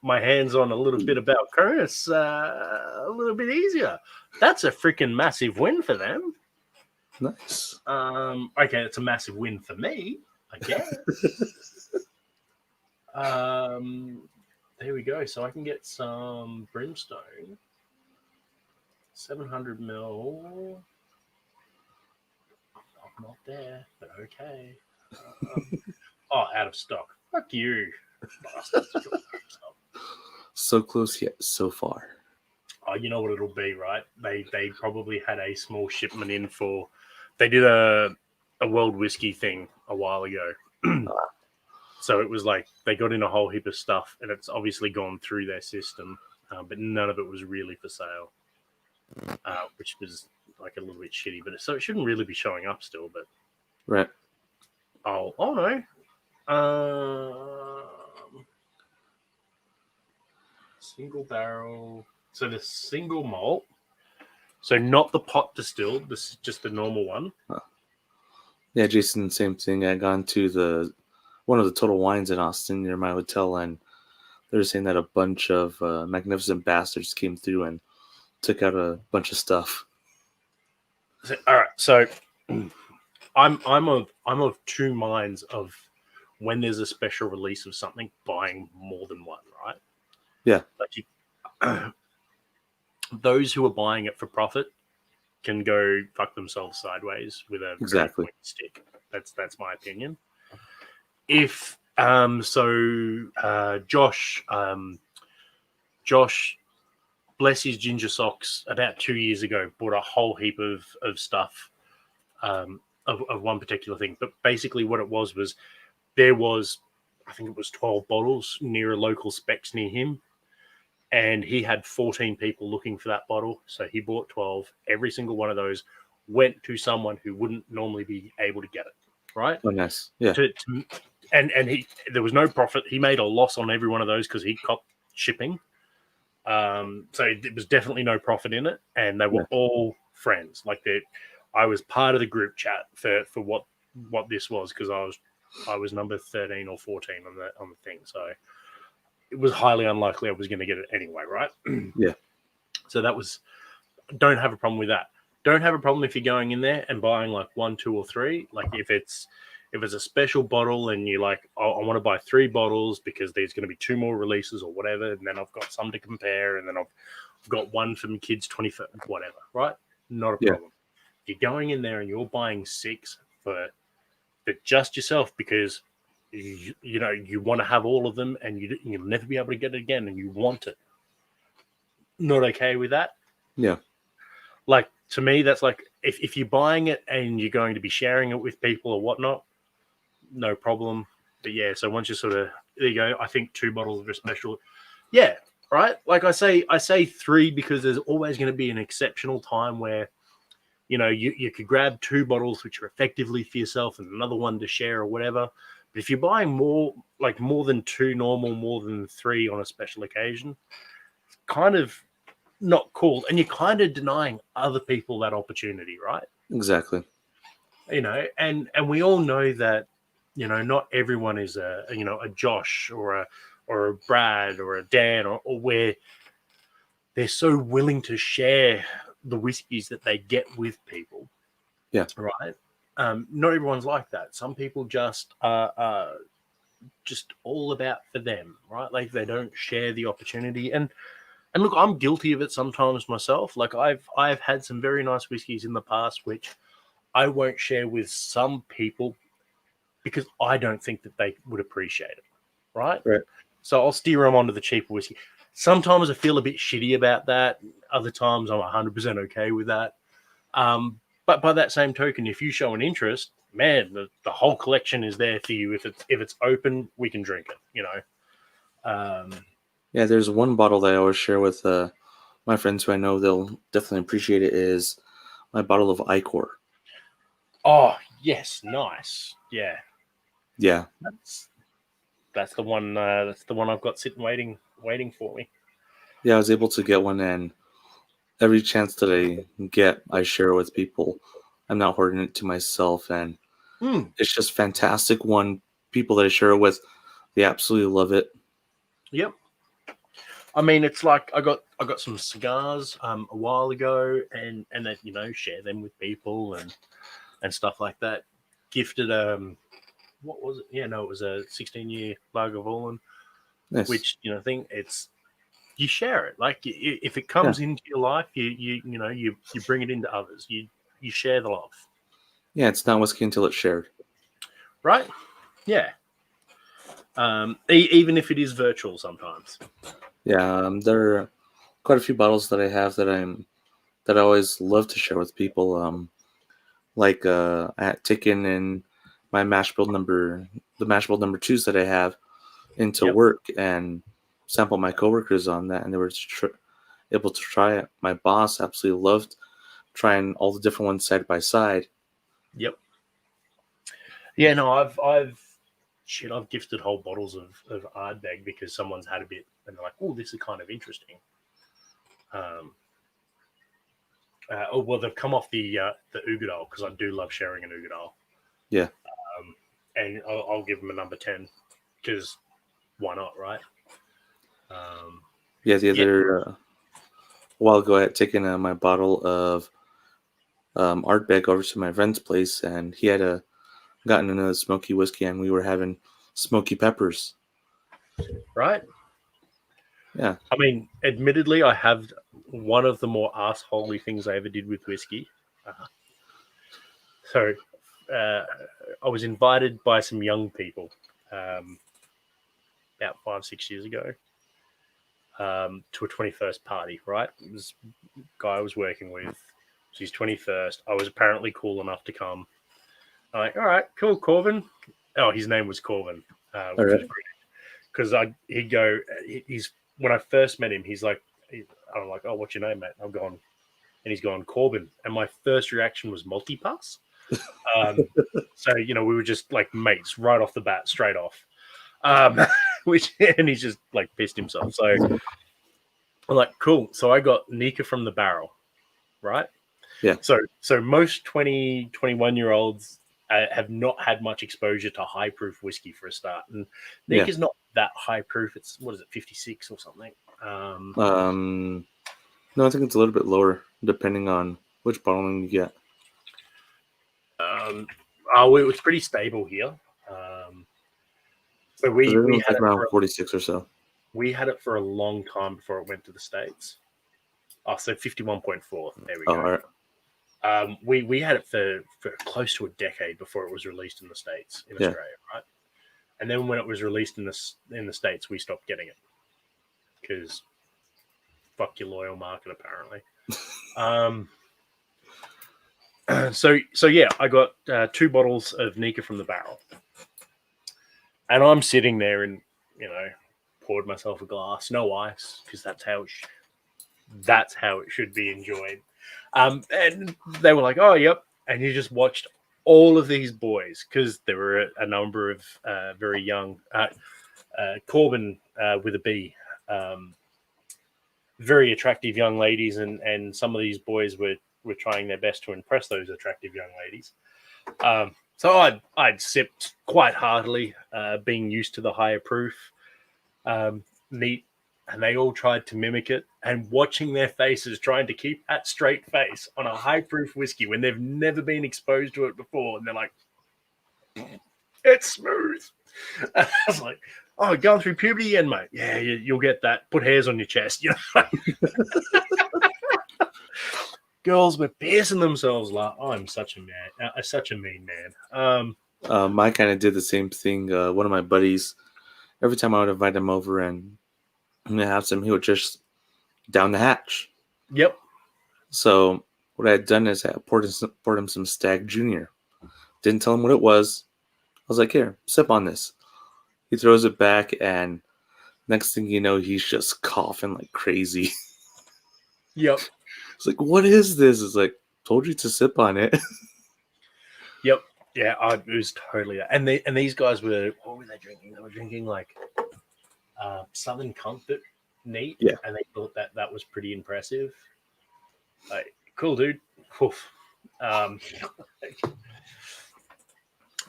my hands on a little bit of Balcones a little bit easier. That's a freaking massive win for them. Nice. Okay, it's a massive win for me, I guess. There we go. So I can get some brimstone. 700 mil. I'm not there, but okay. Out of stock. Fuck you, bastards. So close yet so far. Oh, you know what it'll be, right? They probably had a small shipment in for. They did a world whiskey thing a while ago. So it was like they got in a whole heap of stuff, and it's obviously gone through their system, but none of it was really for sale, which was like a little bit shitty. But so it shouldn't really be showing up still. But Right. oh no, single barrel. So the single malt. So not the pot distilled. This is just the normal one. Yeah, Jason, same thing. I gone to one of the Total Wines in Austin near my hotel, and they were saying that a bunch of magnificent bastards came through and took out a bunch of stuff. All right, so I'm of two minds of when there's a special release of something, buying more than one, right? Yeah. Like those who are buying it for profit can go fuck themselves sideways with a Exactly stick. That's my opinion. If Josh, bless his ginger socks, about 2 years ago bought a whole heap of stuff of one particular thing. But basically what it was there was, I think it was 12 bottles near a local Specs near him. And he had 14 people looking for that bottle. So he bought 12. Every single one of those went to someone who wouldn't normally be able to get it. Right? Oh, nice. Yeah. And there was no profit. He made a loss on every one of those because he copped shipping. So it was definitely no profit in it. And they were all friends. Like I was part of the group chat for what this was, because I was number 13 or 14 on the thing. So it was highly unlikely I was going to get it anyway, right? Yeah. So don't have a problem with that. Don't have a problem if you're going in there and buying like 1, 2, or 3. Like if it's a special bottle and you're like, oh, I want to buy 3 bottles because there's going to be 2 more releases or whatever, and then I've got some to compare, and then I've got one from kids 21st, whatever, right? Not a problem. If you're going in there and you're buying 6 for just yourself because you want to have all of them and you'll never be able to get it again and you want it, not okay with that. Yeah. Like, to me, that's like, if you're buying it and you're going to be sharing it with people or whatnot, no problem. But yeah, so once you there you go. I think 2 bottles are special. Yeah, right. Like I say 3 because there's always going to be an exceptional time where, you could grab 2 bottles which are effectively for yourself and another one to share or whatever. But if you're buying more than 2 normal, more than 3 on a special occasion, it's kind of not cool, and you're kind of denying other people that opportunity, right? Exactly. And we all know that, not everyone is a Josh or a Brad or a Dan or where they're so willing to share the whiskeys that they get with people. Yeah. Right. Not everyone's like that. Some people just are just all about for them, right? Like they don't share the opportunity. And look, I'm guilty of it sometimes myself. Like I've had some very nice whiskeys in the past, which I won't share with some people because I don't think that they would appreciate it. Right. Right. So I'll steer them onto the cheaper whiskey. Sometimes I feel a bit shitty about that. Other times I'm 100% okay with that. But by that same token, if you show an interest, man, the whole collection is there for you. If it's open, we can drink it, Yeah, there's one bottle that I always share with my friends who I know they'll definitely appreciate it, is my bottle of Icor. Oh, yes, nice. Yeah. Yeah. That's the one I've got sitting waiting for me. Yeah, I was able to get one, and every chance that I get, I share it with people. I'm not hoarding it to myself, and Hmm. it's just fantastic. One, people that I share it with, they absolutely love it. Yep. I mean, it's like I got some cigars a while ago, and then share them with people and stuff like that. Gifted what was it? Yeah, no, it was a 16-year Lagavulin, Nice. which thing. It's you share it. Like if it Yeah. comes into your life, you bring it into others. You share the love, Yeah, it's not whiskey until it's shared. right? Yeah. Even if it is virtual, sometimes. Yeah, there are quite a few bottles that I have that I always love to share with people. Like at taking in my the mash bill number 2s that I have into Yep. work and sample my coworkers on that, and they were able to try it. My boss absolutely loved trying all the different ones side by side. Yep. Yeah, no, I've gifted whole bottles of Ardbeg because someone's had a bit and they're like, oh, this is kind of interesting. Well, they've come off the Ugadal because I do love sharing an Ugadal. Yeah. And I'll give them a number 10 because why not, right? Yeah, the other a while ago, I had taken my bottle of Ardbeg over to my friend's place, and he had gotten another smoky whiskey, and we were having smoky peppers. Right? Yeah. I mean, admittedly, I have one of the more assholey things I ever did with whiskey. So I was invited by some young people about 5-6 years ago to a 21st party, right? It was a guy I was working with. It was his 21st. I was apparently cool enough to come. I'm like, all right, cool, Corbin. Oh, his name was Corbin, which was great. Because he'd go, when I first met him, he's like, I'm like, oh, what's your name, mate? I'm going, and he's gone, Corbin. And my first reaction was multipass. So, we were just like mates right off the bat, straight off. And he's just like pissed himself. So I'm like, cool. So I got Nika from the barrel, right? Yeah. So most 20, 21-year-olds have not had much exposure to high proof whiskey for a start. And Nika's not that high proof. It's, 56 or something? No, I think it's a little bit lower depending on which bottling you get. It was pretty stable here. So we had like around 46 or so. We had it for a long time before it went to the States. Oh, so 51.4. There we go. All right. We had it for close to a decade before it was released in the States, in Australia, right? And then when it was released in the States, we stopped getting it because fuck your loyal market, apparently. So yeah, I got 2 bottles of Nika from the barrel, and I'm sitting there and poured myself a glass, no ice, because that's how it should be enjoyed. And they were like, "Oh, yep." And you just watched all of these boys, because there were a number of very young Corbin with a B, very attractive young ladies, and some of these boys were trying their best to impress those attractive young ladies. So I'd sipped quite heartily, being used to the higher proof neat, and they all tried to mimic it. And watching their faces trying to keep that straight face on a high proof whiskey when they've never been exposed to it before, and they're like, "It's smooth." And I was like, "Oh, going through puberty again, mate? Yeah, you'll get that. Put hairs on your chest." Girls were piercing themselves like, I'm such a man, such a mean man. I kind of did the same thing. One of my buddies, every time I would invite him over and have some, he would just down the hatch. Yep. So what I had done is I poured him some Stag Junior. Didn't tell him what it was. I was like, "Here, sip on this." He throws it back, and next thing you know, he's just coughing like crazy. Yep. It's like, "What is this?" It's like, "Told you to sip on it." Yep. Yeah, it was totally that. And these guys were, what were they drinking? They were drinking like Southern Comfort neat. Yeah. And they thought that was pretty impressive. Like, cool, dude. Oof.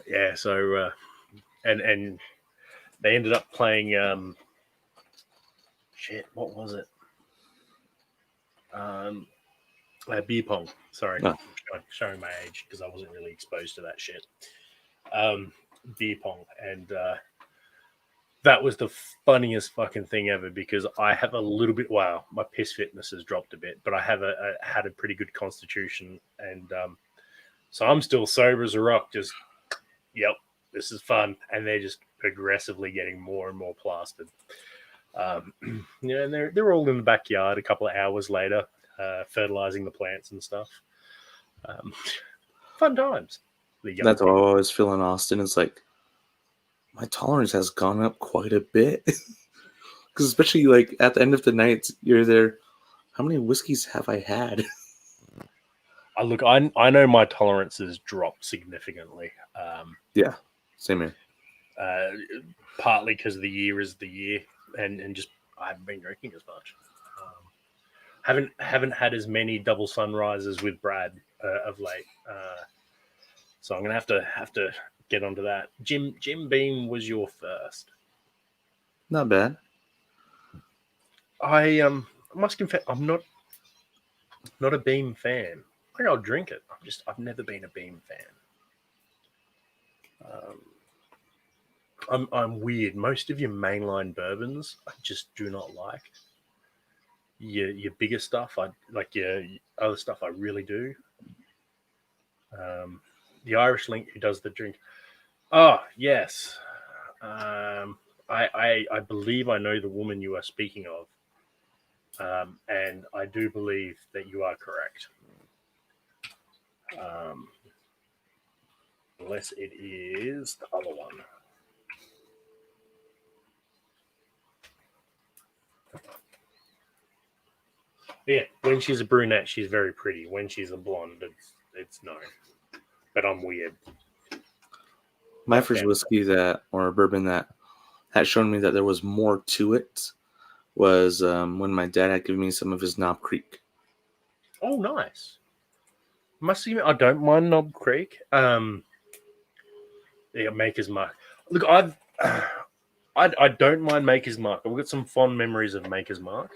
Yeah. So and they ended up playing shit. What was it? Beer pong. Sorry, Oh. showing my age because I wasn't really exposed to that shit. Beer pong, and that was the funniest fucking thing ever because I have a little bit. Wow, my piss fitness has dropped a bit, but I have had a pretty good constitution, and so I'm still sober as a rock. Just yep, this is fun, and they're just progressively getting more and more plastered. Yeah, and they're all in the backyard. A couple of hours later, fertilizing the plants and stuff. Fun times. The young That's how I people. always feel in Austin. It's like my tolerance has gone up quite a bit. Because especially like at the end of the night, you're there. How many whiskeys have I had? Look, I know my tolerance has dropped significantly. Yeah, same here. Partly because the year is the year, and just I haven't been drinking as much. Haven't had as many double sunrises with Brad of late. So I'm gonna have to get onto that. Jim Beam was your first. Not bad. I must confess I'm not a Beam fan. Like I'll drink it. I've never been a Beam fan. I'm weird. Most of your mainline bourbons I just do not like. Your bigger stuff, I like. Your other stuff, I really do. The Irish Link who does the drink. Oh yes, I believe I know the woman you are speaking of, and I do believe that you are correct. Unless it is the other one. Yeah, when she's a brunette, she's very pretty. When she's a blonde, it's no. But I'm weird. My first whiskey or bourbon that had shown me that there was more to it was when my dad had given me some of his Knob Creek. Oh, nice. Must admit, I don't mind Knob Creek. Yeah, Maker's Mark. Look, I don't mind Maker's Mark. I've got some fond memories of Maker's Mark.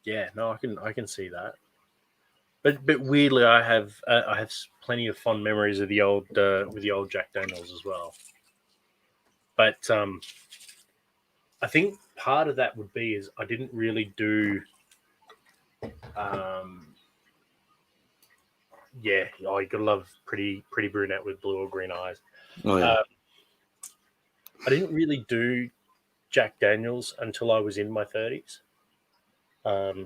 Yeah, no, I can see that. But weirdly, I have plenty of fond memories of the old with the old Jack Daniels as well. But I think part of that would be is I didn't really do. Yeah, oh, you gotta love pretty brunette with blue or green eyes. Oh yeah. I didn't really do Jack Daniels until I was in my 30s.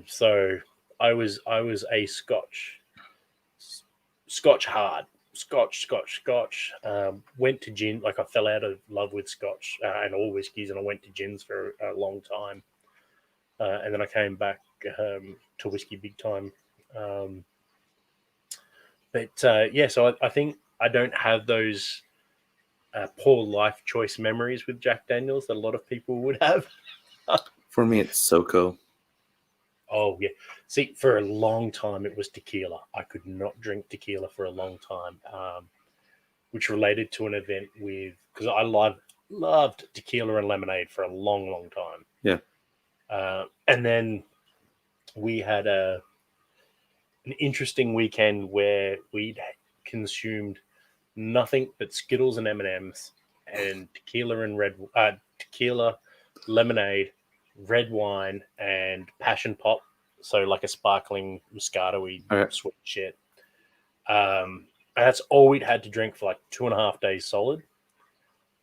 So I was a Scotch hard, Scotch. Went to gin, like I fell out of love with Scotch and all whiskies, and I went to gins for a long time, and then I came back to whiskey big time. Yeah, so I think I don't have those poor life choice memories with Jack Daniels that a lot of people would have. For me, it's SoCo. Oh yeah. See, for a long time it was tequila. I could not drink tequila for a long time, which related to an event with because I loved tequila and lemonade for a long time. Yeah. And then we had an interesting weekend where we'd consumed nothing but Skittles and M&Ms and tequila, lemonade, red wine, and passion pop. So like a sparkling Moscato-y sweet shit. And that's all we'd had to drink for like 2.5 days solid.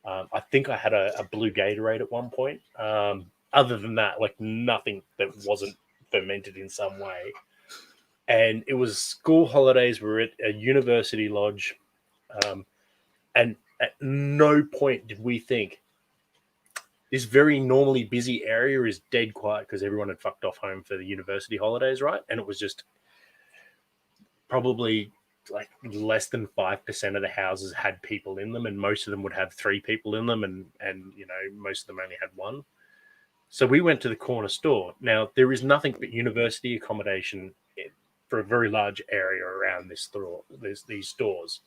I think I had a blue Gatorade at one point. Other than that, like nothing that wasn't fermented in some way. And it was school holidays. We were at a university lodge. And at no point did we think this very normally busy area is dead quiet because everyone had fucked off home for the university holidays, right? And it was just probably like less than 5% of the houses had people in them, and most of them would have 3 people in them, and you know most of them only had one. So we went to the corner store. Now, there is nothing but university accommodation for a very large area around this store. There's these stores.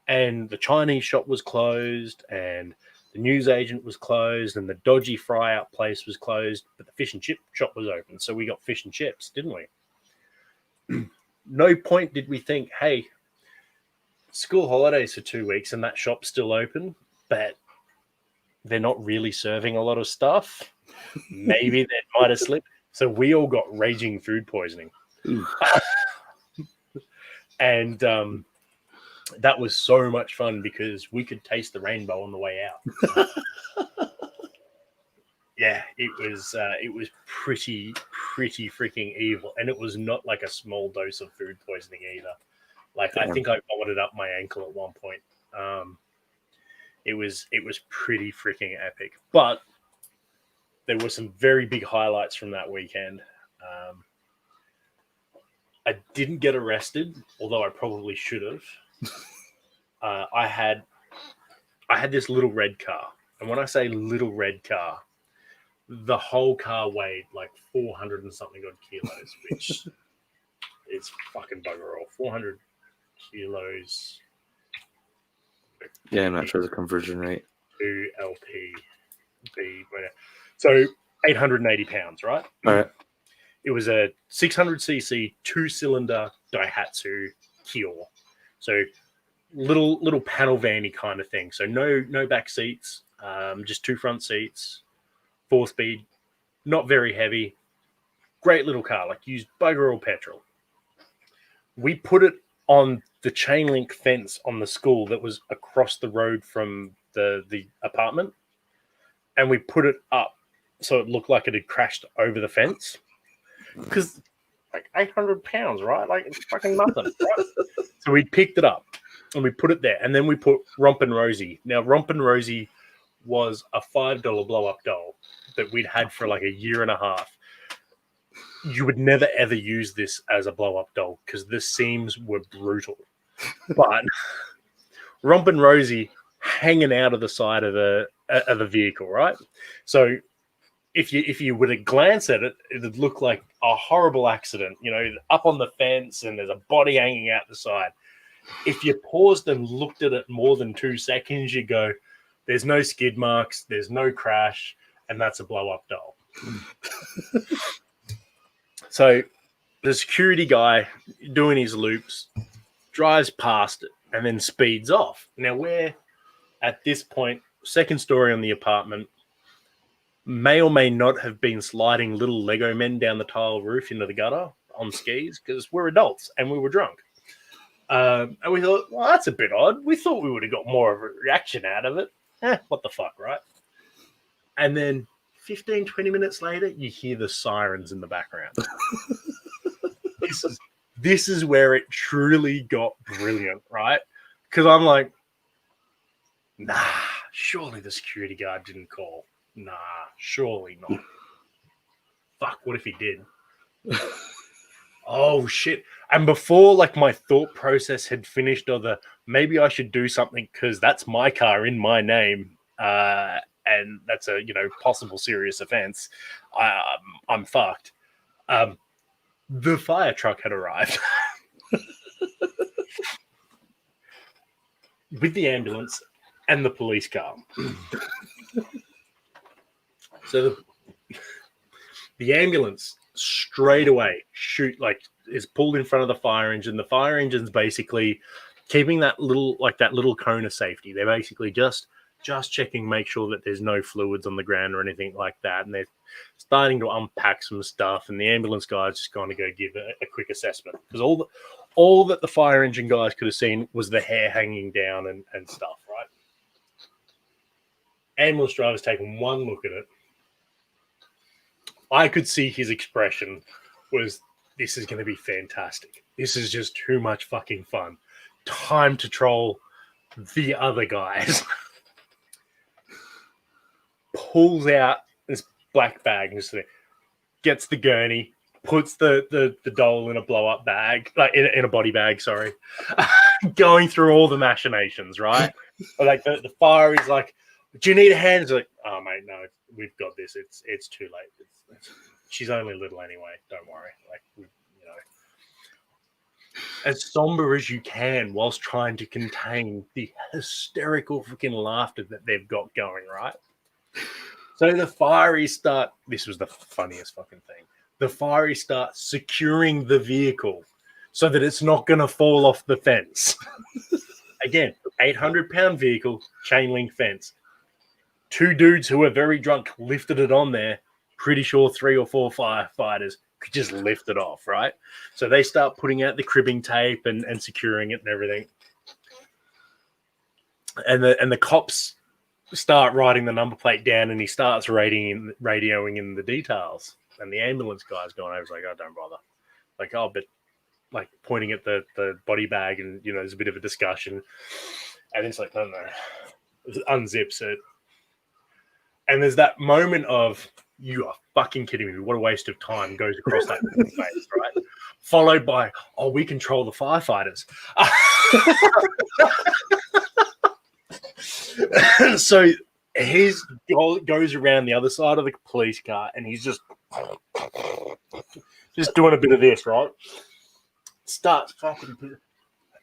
And the Chinese shop was closed, and the newsagent was closed, and the dodgy fry-out place was closed, but the fish and chip shop was open. So we got fish and chips, didn't we? No point did we think, hey, school holidays for 2 weeks and that shop's still open, but they're not really serving a lot of stuff. Maybe they might have slipped. So we all got raging food poisoning. And that was so much fun because we could taste the rainbow on the way out. Yeah, it was pretty freaking evil. And it was not like a small dose of food poisoning either. Like, I think I vomited up my ankle at one point. It was pretty freaking epic. But there were some very big highlights from that weekend. I didn't get arrested, although I probably should have. I had this little red car. And when I say little red car, the whole car weighed like 400 and something odd kilos, which is fucking bugger all. 400 kilos. Yeah, I'm not sure the conversion rate. To LPB. So 880 pounds, right? All right. It was a 600cc 2-cylinder Daihatsu Kior. So little panel vanny kind of thing. So no back seats, just 2 front seats, 4-speed, not very heavy. Great little car, like used bugger all petrol. We put it on the chain link fence on the school that was across the road from the apartment, and we put it up so it looked like it had crashed over the fence. Because like 800 pounds, right? Like it's fucking nothing. Right? So we picked it up and we put it there, and then we put Rompin' Rosie. Now Rompin' Rosie was a $5 blow up doll that we'd had for like a year and a half. You would never ever use this as a blow up doll because the seams were brutal. But Rompin' Rosie hanging out of the side of the vehicle, right? So if you were to glance at it, it would look like a horrible accident, you know, up on the fence and there's a body hanging out the side. If you paused and looked at it more than 2 seconds, you go, there's no skid marks, there's no crash, and that's a blow up doll. So the security guy doing his loops drives past it and then speeds off. Now we're at this point, second story on the apartment, may or may not have been sliding little Lego men down the tile roof into the gutter on skis because we're adults and we were drunk. And we thought, well, that's a bit odd. We thought we would have got more of a reaction out of it. What the fuck, right? And then 15, 20 minutes later, you hear the sirens in the background. This is where it truly got brilliant, right? Because I'm like, nah, surely the security guard didn't call. Nah, surely not. Fuck, what if he did? Oh, shit. And before, like, my thought process had finished or maybe I should do something because that's my car in my name and that's a, possible serious offense, I'm fucked. The fire truck had arrived. With the ambulance and the police car. So the ambulance straight away is pulled in front of the fire engine. The fire engine's basically keeping that little cone of safety. They're basically just checking, make sure that there's no fluids on the ground or anything like that. And they're starting to unpack some stuff. And the ambulance guy's just going to go give a quick assessment because all that the fire engine guys could have seen was the hair hanging down and stuff, right? Ambulance driver's taking one look at it. I could see his expression was, this is going to be fantastic. This is just too much fucking fun. Time to troll the other guys. Pulls out this black bag and just gets the gurney, puts the doll in a blow-up bag, in a body bag, sorry. Going through all the machinations, right? Like the fire is like, Do you need a hand? It's like, oh mate, no, we've got this. It's too late. She's only little anyway. Don't worry. Like, as somber as you can, whilst trying to contain the hysterical freaking laughter that they've got going, right? So the Fireys start. This was the funniest fucking thing. The Fireys start securing the vehicle so that it's not going to fall off the fence. Again, 800-pound vehicle, chain link fence. 2 dudes who were very drunk lifted it on there. Pretty sure 3 or 4 firefighters could just lift it off, right? So they start putting out the cribbing tape and securing it and everything. And the cops start writing the number plate down, and he starts radioing in the details. And the ambulance guy's going over, like, oh, don't bother. Like, oh, but like pointing at the body bag, and there's a bit of a discussion. And it's like, no, unzips it. And there's that moment of, you are fucking kidding me. What a waste of time goes across that face, right? Followed by, oh, we control the firefighters. So he goes around the other side of the police car, and he's just doing a bit of this, right? Starts fucking.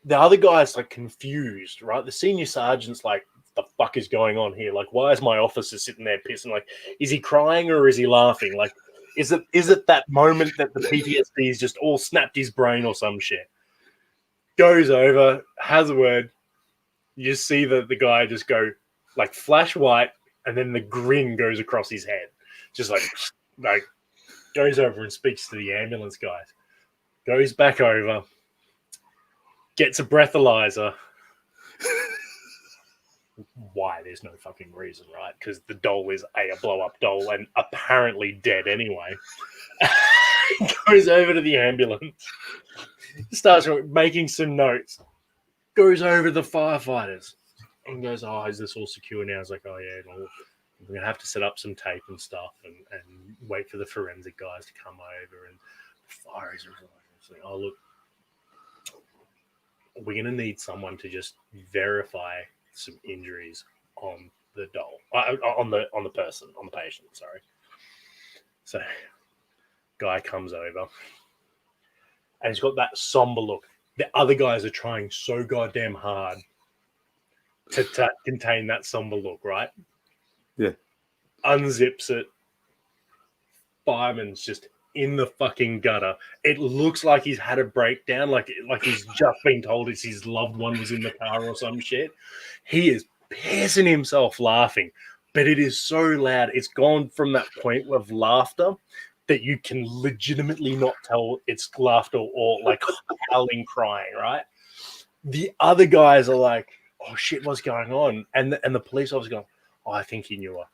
The other guy's like confused, right? The senior sergeant's like, the fuck is going on here? Like, why is my officer sitting there pissing? Like, is he crying or is he laughing? Like, is it that moment that the PTSD is just all snapped his brain or some shit? Goes over, has a word. You just see the guy just go like flash white, and then the grin goes across his head. Just like goes over and speaks to the ambulance guys. Goes back over, gets a breathalyzer. Why? There's no fucking reason, right? Because the doll is a blow-up doll and apparently dead anyway. Goes over to the ambulance, starts making some notes, goes over to the firefighters, and goes, oh, is this all secure now? I was like, oh, yeah, well, we're going to have to set up some tape and stuff and wait for the forensic guys to come over. And the Fireys are like, oh, look, we're going to need someone to just verify some injuries on the doll, on the person, on the patient, sorry. So guy comes over, and he's got that somber look. The other guys are trying so goddamn hard to contain that somber look, right? Yeah. Unzips it. Fireman's just in the fucking gutter. It looks like he's had a breakdown, like he's just been told it's his loved one was in the car or some shit. He is pissing himself laughing, but it is so loud. It's gone from that point of laughter that you can legitimately not tell it's laughter or like howling crying, right? The other guys are like, oh shit, what's going on? And the police officer going, oh, I think he knew her.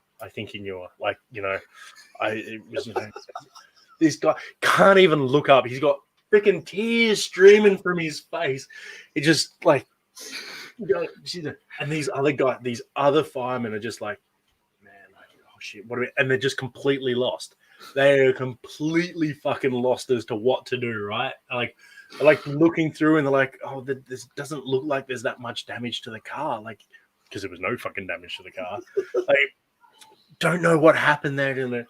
Like, this guy can't even look up. He's got freaking tears streaming from his face. It just like, and these other firemen are just like, man, like, oh shit, what do we? And they're just completely lost. They are completely fucking lost as to what to do, right? Like looking through, and they're like, oh, this doesn't look like there's that much damage to the car, like, because there was no fucking damage to the car. Like, don't know what happened there.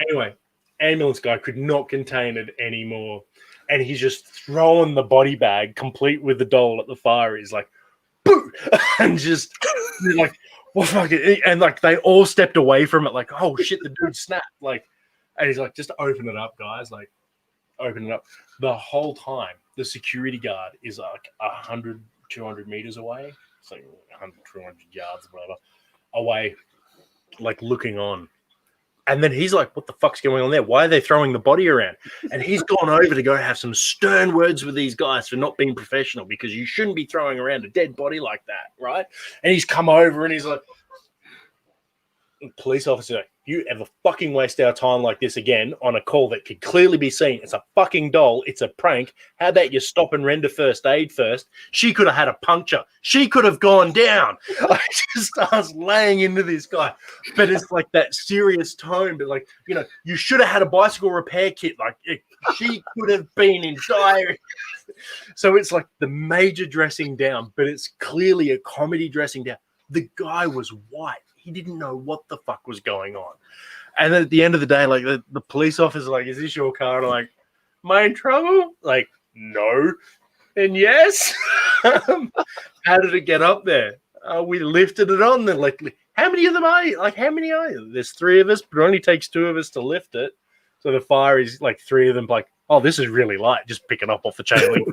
Anyway, ambulance guy could not contain it anymore, and he's just throwing the body bag complete with the doll at the fire. He's like, boo, and just like, well, fuck it. And like they all stepped away from it, like, oh shit, the dude snapped. Like, and he's like, just open it up, guys. Like, open it up. The whole time, the security guard is like 100, 200 meters away, so 100, 200 yards, whatever, away, like looking on. And then he's like, what the fuck's going on there? Why are they throwing the body around? And he's gone over to go have some stern words with these guys for not being professional, because you shouldn't be throwing around a dead body like that, right? And he's come over and he's like, police officer, like, you ever fucking waste our time like this again on a call that could clearly be seen, it's a fucking doll, it's a prank. How about you stop and render first aid first? She could have had a puncture. She could have gone down. I just starts laying into this guy. But it's like that serious tone, but like, you should have had a bicycle repair kit. Like, she could have been in dire. So it's like the major dressing down, but it's clearly a comedy dressing down. The guy was white. He didn't know what the fuck was going on. And then at the end of the day, like the police officer, like, is this your car? And I'm like, am I in trouble? Like, no. And yes. How did it get up there? We lifted it on. They're like, how many of them are you? Like, how many are you? There's 3 of us, but it only takes 2 of us to lift it. So the fire is like 3 of them, like, oh, this is really light. Just pick it up off the chain link.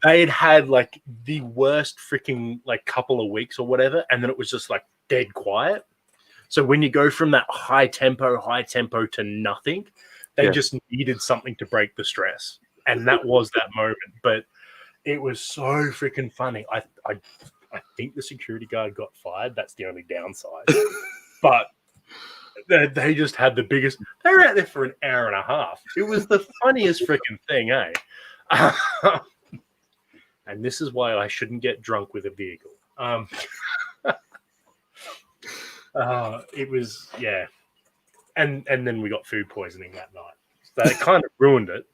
They had like the worst freaking like couple of weeks or whatever, and then it was just like dead quiet. So when you go from that high tempo to nothing, they just needed something to break the stress, and that was that moment. But it was so freaking funny. I think the security guard got fired. That's the only downside. But they just had the biggest. They were out there for an hour and a half. It was the funniest freaking thing, eh? And this is why I shouldn't get drunk with a vehicle. It was, yeah. And then we got food poisoning that night. So it kind of ruined it.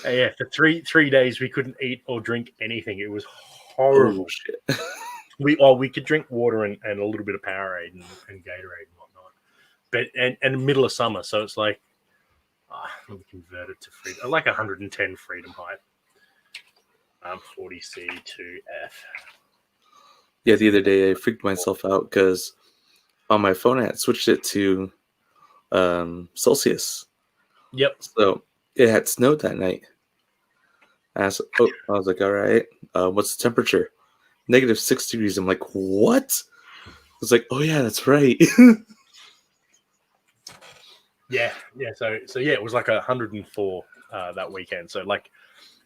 Yeah, for three days we couldn't eat or drink anything. It was horrible. Oh, shit. We could drink water and a little bit of Powerade and Gatorade and whatnot. But and middle of summer, so it's like we convert it to freedom, like 110 freedom height. 40C2F. Yeah, the other day I freaked myself out because on my phone I had switched it to Celsius. Yep. So it had snowed that night. I was like, all right, what's the temperature? -6 degrees. I'm like, what? I was like, oh yeah, that's right. Yeah. So yeah, it was like 104 that weekend. So like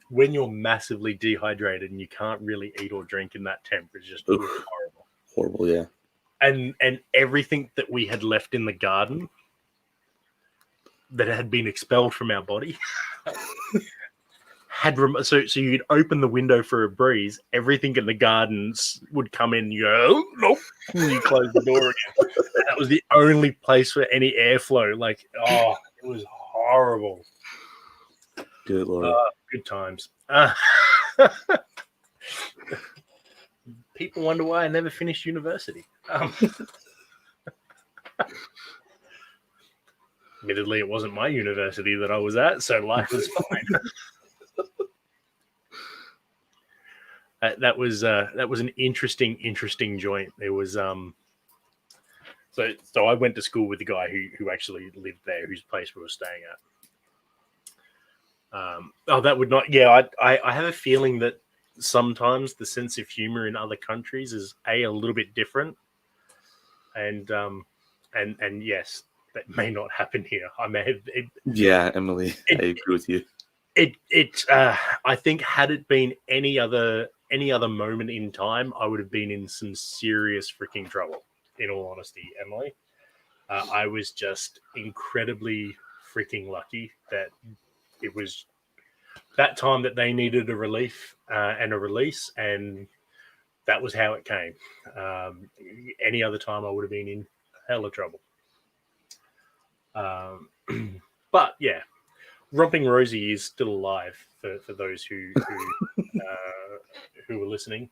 when you're massively dehydrated and you can't really eat or drink in that temperature, it's just horrible. Horrible, yeah. And everything that we had left in the garden that had been expelled from our body so you'd open the window for a breeze, everything in the gardens would come in, you go, oh, nope, and you close the door again. And that was the only place for any airflow. Like, it was horrible. Good Lord. Good times. People wonder why I never finished university. Admittedly, it wasn't my university that I was at, so life was fine. That was an interesting joint. It was so I went to school with the guy who actually lived there, whose place we were staying at. That would not. Yeah, I have a feeling that sometimes the sense of humor in other countries is a little bit different, and yes, that may not happen here. I may have. Yeah, Emily, I agree with you. I think had it been any other moment in time, I would have been in some serious freaking trouble. In all honesty, Emily, I was just incredibly freaking lucky that it was that time that they needed a relief and a release, and that was how it came. Any other time, I would have been in hella trouble. But yeah, Romping Rosie is still alive for those who were listening.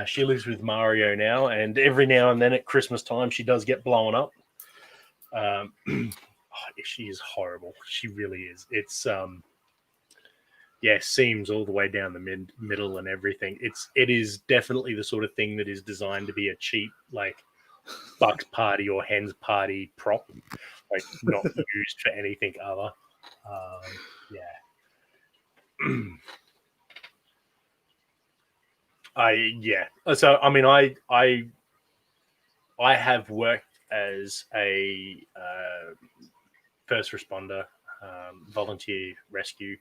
She lives with Mario now, and every now and then at Christmas time, she does get blown up. She is horrible. She really is. It's seams all the way down the middle and everything. It is definitely the sort of thing that is designed to be a cheap, like, Bucks party or Hens party prop, like not used for anything other. So I mean, I have worked as a first responder, volunteer rescue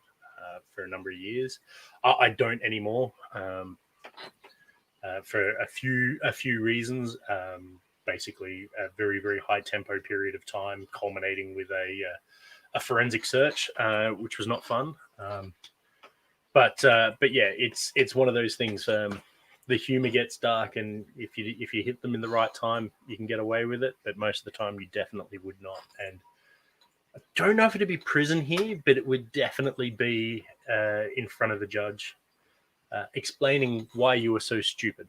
for a number of years. I don't anymore for a few reasons. Basically, a very, very high tempo period of time, culminating with a forensic search, which was not fun. But yeah, it's one of those things. The humor gets dark, and if you hit them in the right time, you can get away with it. But most of the time, you definitely would not. And I don't know if it'd be prison here, but it would definitely be in front of a judge. explaining why you were so stupid.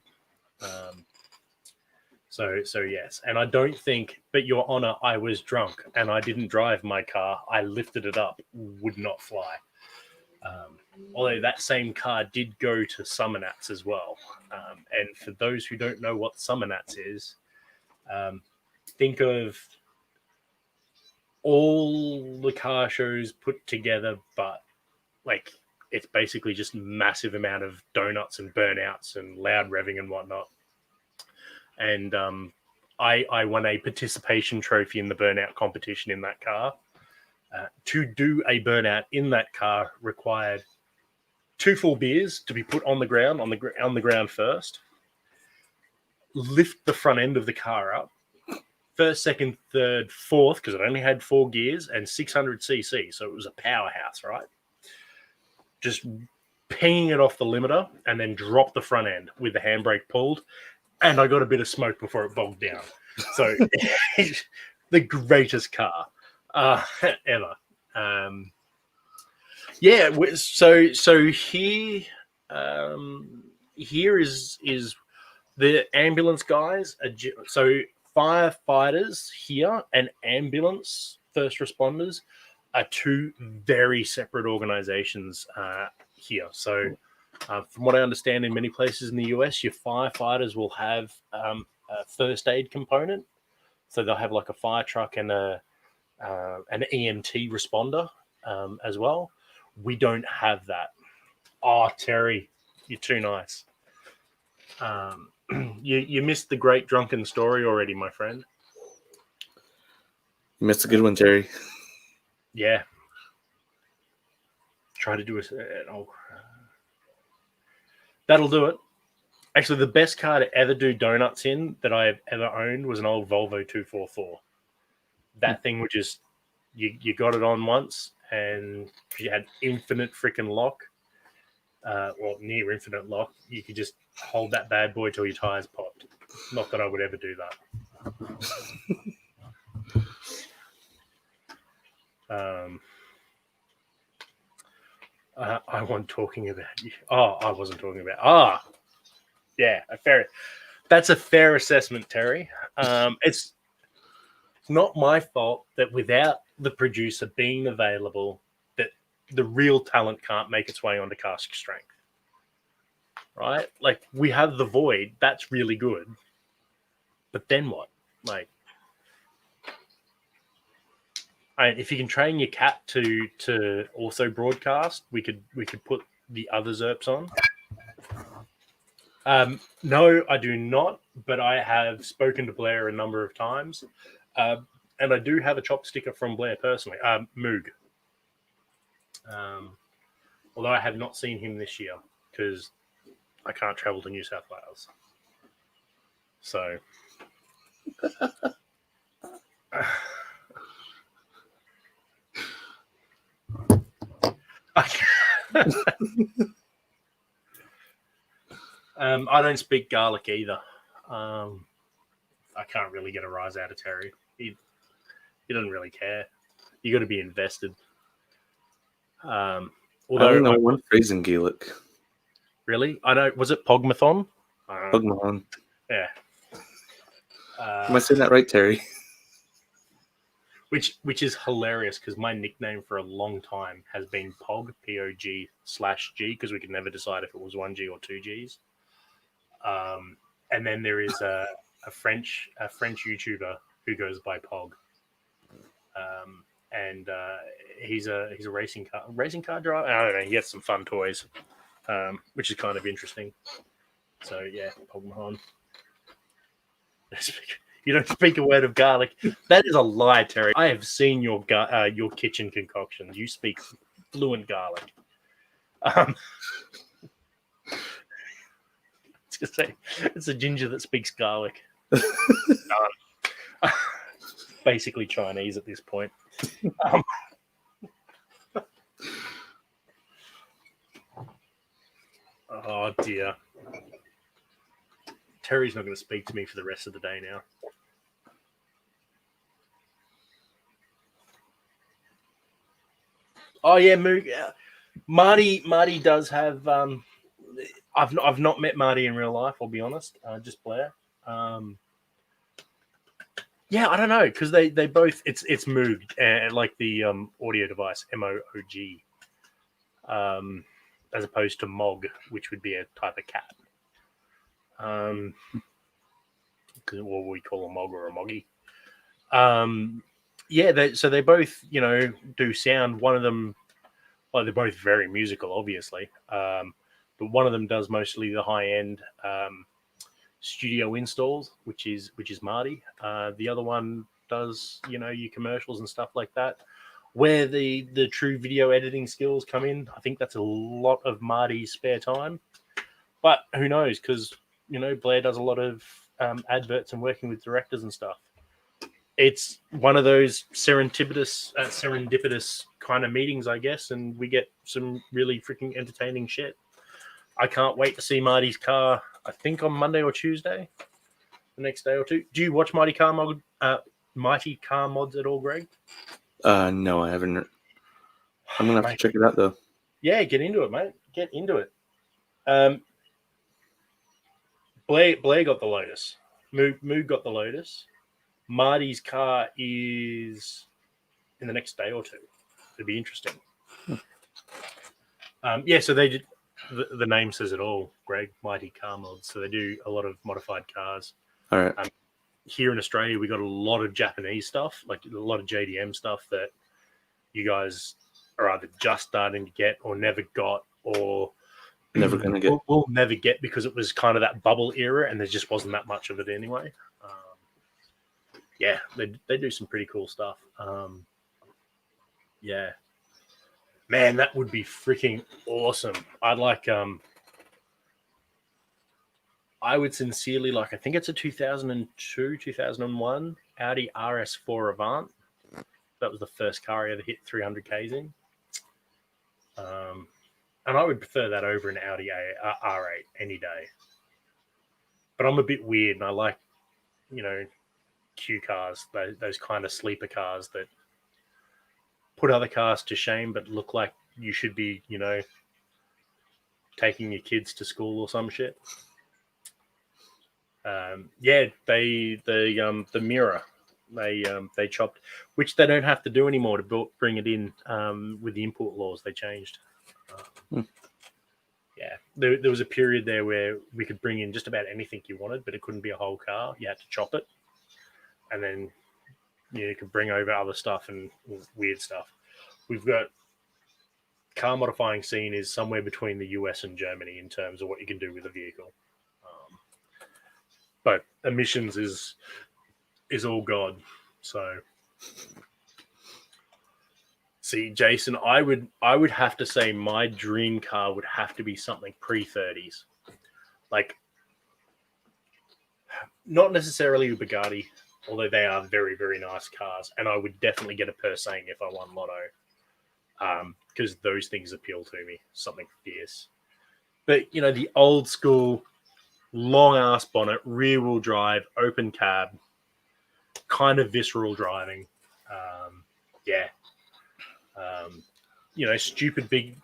So yes, and I don't think, but Your Honor, I was drunk and I didn't drive my car. I lifted it up, would not fly. Although that same car did go to Summernats as well. And for those who don't know what Summernats is, think of all the car shows put together, but like it's basically just massive amount of donuts and burnouts and loud revving and whatnot. And I won a participation trophy in the burnout competition in that car. To do a burnout in that car required 2 full beers to be put on the ground, on the ground first, lift the front end of the car up, first, second, third, fourth, because it only had 4 gears and 600cc, so it was a powerhouse, right? Just pinging it off the limiter and then drop the front end with the handbrake pulled, and I got a bit of smoke before it bogged down. So the greatest car ever. Yeah, so here is the ambulance guys. So firefighters here and ambulance first responders are 2 very separate organizations here. So from what I understand, in many places in the US, your firefighters will have a first aid component. So they'll have like a fire truck and an EMT responder as well. We don't have that. Oh, Terry, you're too nice. You missed the great drunken story already, my friend. You missed a good one, Terry. Yeah. Try to do that'll do it. Actually, the best car to ever do donuts in that I've ever owned was an old Volvo 244. That thing would just, you got it on once and you had infinite freaking lock. Well, near infinite lock. You could just hold that bad boy till your tires popped. Not that I would ever do that. I wasn't talking about you. Oh, I wasn't talking about. Yeah, that's a fair assessment, Terry. It's not my fault that without the producer being available, that the real talent can't make its way onto Cask Strength. Right? Like, we have The Void. That's really good. But then what? Like, if you can train your cat to also broadcast, we could put the other Zerps on. No, I do not, but I have spoken to Blair a number of times. And I do have a chop sticker from Blair personally, Moog. Although I have not seen him this year because I can't travel to New South Wales. So... I don't speak Gaelic either. I can't really get a rise out of Terry. He doesn't really care. You got to be invested. Although I only know one phrase in Gaelic. Really? I know. Was it Pogmathon? Pogmathon. Yeah. Am I saying that right, Terry? Which is hilarious because my nickname for a long time has been Pog, P-O-G /G, because we could never decide if it was 1G or 2Gs. And then there is a French YouTuber who goes by Pog. And he's a racing car driver. I don't know. He gets some fun toys, which is kind of interesting. So yeah, Pogmathon. You don't speak a word of Gaelic. That is a lie, Terry. I have seen your kitchen concoctions. You speak fluent Gaelic. It's a ginger that speaks Gaelic. Basically Chinese at this point. Oh dear. Terry's not going to speak to me for the rest of the day now. Oh yeah, Moog. Marty does have I've not met Marty in real life. I'll be honest. Just Blair. Yeah, I don't know because they both it's Moog and like the audio device Moog, as opposed to Mog, which would be a type of cat. What we call a Mog or a Moggy. Yeah, so they both do sound. One of them, well, they're both very musical, obviously. But one of them does mostly the high end studio installs, which is Marty. The other one does your commercials and stuff like that. Where the true video editing skills come in, I think that's a lot of Marty's spare time. But who knows? Because Blair does a lot of adverts and working with directors and stuff. It's one of those serendipitous kind of meetings, I guess, and we get some really freaking entertaining shit. I can't wait to see Marty's car. I think on Monday or Tuesday, the next day or two. Do you watch Mighty Car Mods at all, Greg? No, I haven't. I'm gonna have to check it out though. Yeah, get into it, mate. Get into it. Blair got the Lotus. Moog got the Lotus. Marty's car is in the next day or two. It'd be interesting. Yeah, so they did. The name says it all, Greg. Mighty Car Mods. So they do a lot of modified cars. All right. Here in Australia, we got a lot of Japanese stuff, like a lot of JDM stuff that you guys are either just starting to get or never got or never going to get. We'll never get because it was kind of that bubble era and there just wasn't that much of it anyway. Yeah, they do some pretty cool stuff. Yeah. Man, that would be freaking awesome. I'd like I would sincerely like, I think it's a 2002, 2001 Audi RS4 Avant. That was the first car I ever hit 300 Ks in. And I would prefer that over an Audi R8 any day. But I'm a bit weird and I like, Q cars, those kind of sleeper cars that put other cars to shame but look like you should be, taking your kids to school or some shit. Yeah, the mirror they chopped, which they don't have to do anymore to bring it in with the import laws they changed. Yeah, there was a period there where we could bring in just about anything you wanted, but it couldn't be a whole car. You had to chop it, and then you could bring over other stuff and weird stuff. We've got car modifying scene is somewhere between the US and Germany in terms of what you can do with a vehicle. But emissions is all God. So, see, Jason, I would have to say my dream car would have to be something pre-30s, like not necessarily a Bugatti, although they are very, very nice cars, and I would definitely get a Persane if I won Lotto, because those things appeal to me, something fierce. But the old school, long ass bonnet, rear wheel drive, open cab, kind of visceral driving. Yeah. Stupid big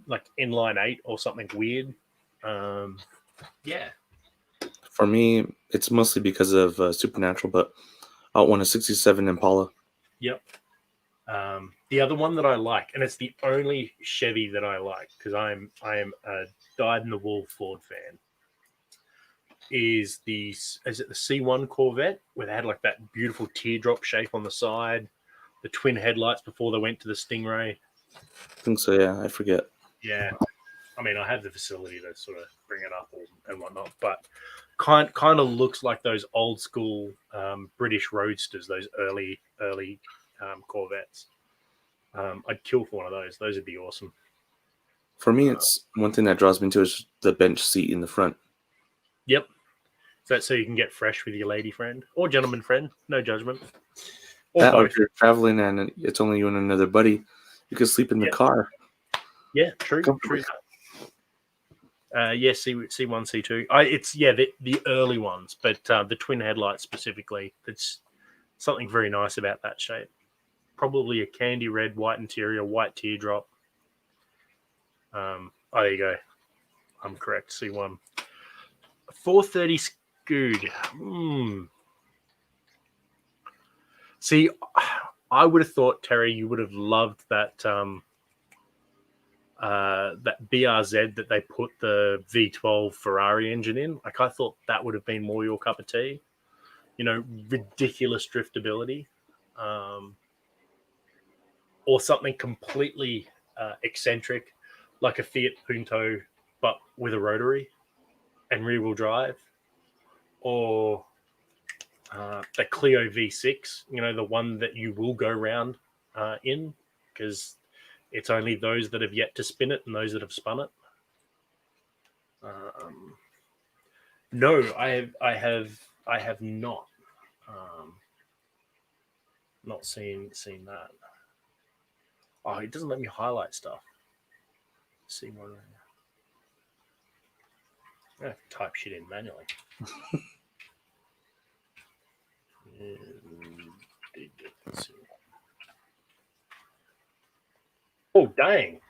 like inline 8 or something weird. Yeah. For me, it's mostly because of Supernatural, but I want a 67 Impala. Yep. The other one that I like, and it's the only Chevy that I like because I am a dyed-in-the-wool Ford fan, is it the C1 Corvette where they had like that beautiful teardrop shape on the side, the twin headlights before they went to the Stingray. I think so, yeah. I forget. Yeah. I mean, I have the facility to sort of bring it up and whatnot, but kind of looks like those old school British roadsters, those early Corvettes. I'd kill for one of those. Those would be awesome. For me, it's one thing that draws me to is the bench seat in the front. Yep. Is that so you can get fresh with your lady friend or gentleman friend? No judgment. Or if you're traveling and it's only you and another buddy, you can sleep in the car. Yeah, true. Yeah, C1, C2. It's the early ones, but the twin headlights specifically. It's something very nice about that shape. Probably a candy red, white interior, white teardrop. There you go. I'm correct. C1. 430 Scoot. See, I would have thought, Terry, you would have loved that that BRZ that they put the V12 Ferrari engine in. Like, I thought that would have been more your cup of tea. You know, ridiculous driftability, or something completely eccentric, like a Fiat Punto, but with a rotary and rear-wheel drive, or the Clio V6. You know, the one that you will go round in, because it's only those that have yet to spin it and those that have spun it. No, I have not. Not seen that. Oh, it doesn't let me highlight stuff. Let's see what I have to type shit in manually. Oh, dang.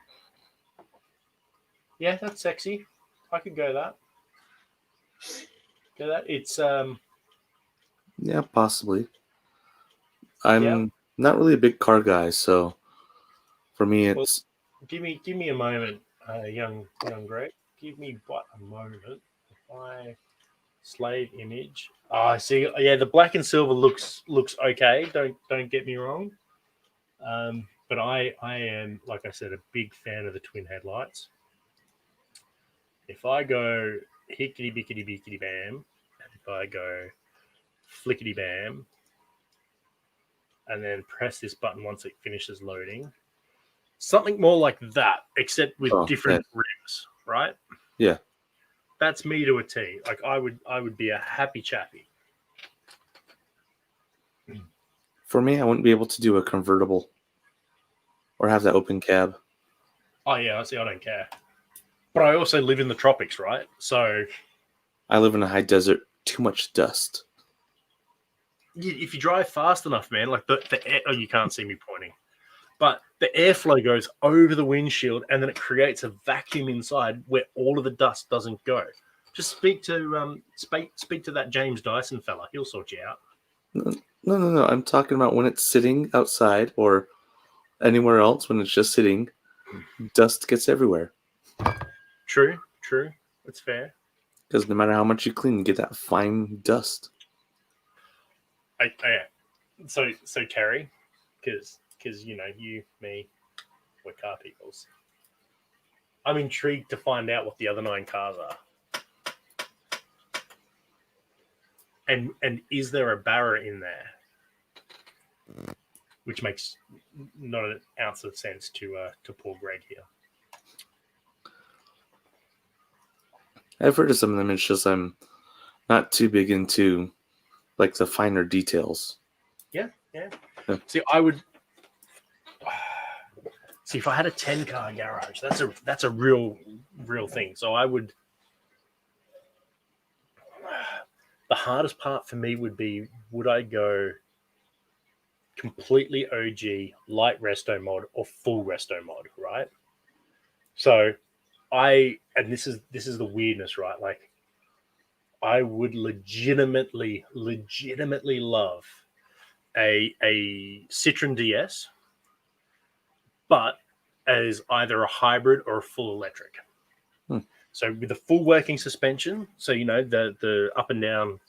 Yeah, that's sexy. I could go that. Go that. It's Yeah, possibly. I'm not really a big car guy, so for me, it's. Give me a moment, young Greg. Give me what a moment. If I slave image. Oh, I see. Yeah, the black and silver looks okay. Don't get me wrong. But I am, like I said, a big fan of the twin headlights. If I go hickety bickety bickety bam, and if I go flickety bam, and then press this button once it finishes loading, something more like that, except with different rims, right? Yeah. That's me to a T. Like, I would be a happy chappy. For me, I wouldn't be able to do a convertible or have that open cab. Oh yeah, I see. I don't care. But I also live in the tropics, right? So I live in a high desert. Too much dust. If you drive fast enough, man, like the air, oh, you can't see me pointing, but the airflow goes over the windshield, and then it creates a vacuum inside where all of the dust doesn't go. Just speak to that James Dyson fella. He'll sort you out. No. I'm talking about when it's sitting outside or anywhere else. When it's just sitting, dust gets everywhere. True. That's fair. Because no matter how much you clean, you get that fine dust. So Terry, because you know, you, me, we're car peoples. I'm intrigued to find out what the other 9 cars are. And is there a Barra in there? Which makes not an ounce of sense to poor Greg here. I've heard of some of them. It's just I'm not too big into like the finer details. Yeah. See, I would see if I had a 10-car garage. That's a real thing. So I would. The hardest part for me would be, would I go completely OG, light resto mod, or full resto mod, right? So and this is the weirdness, right? Like, I would legitimately love a Citroen DS, but as either a hybrid or a full electric. So with a full working suspension, so you know, the up and down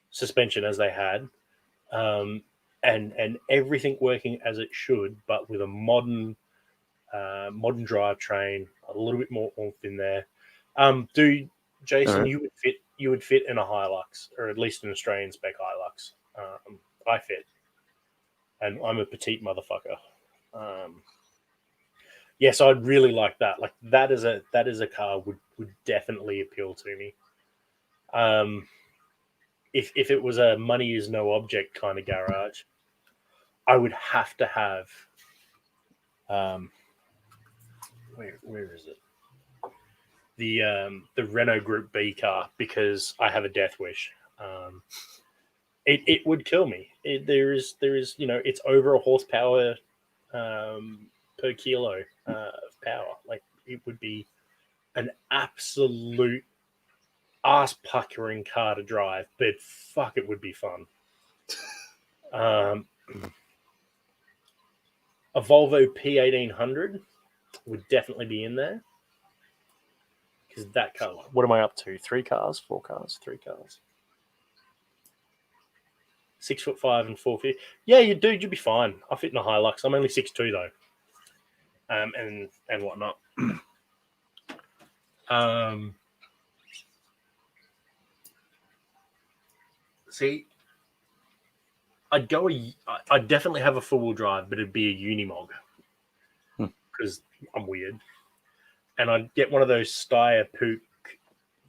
suspension as they had, and everything working as it should, but with a modern drivetrain, a little bit more oomph in there. Jason, right. you would fit in a Hilux, or at least an Australian spec Hilux. I fit, and I'm a petite motherfucker. Yes, I'd really like that. Like, that is a car would definitely appeal to me. If it was a money is no object kind of garage, I would have to have where is it? The Renault Group B car, because I have a death wish. It would kill me. There is you know, it's over a horsepower per kilo of power. Like, it would be an absolute ass-puckering car to drive, but fuck, it would be fun. A Volvo P1800 would definitely be in there. Because that car, what am I up to? 3 cars? 4 cars? 3 cars? 6'5" and 4'. Yeah, you'd be fine. I fit in a Hilux. I'm only 6'2" though. And whatnot. See, I'd definitely have a 4-wheel drive, but it'd be a Unimog because I'm weird, and I'd get one of those Steyr Pook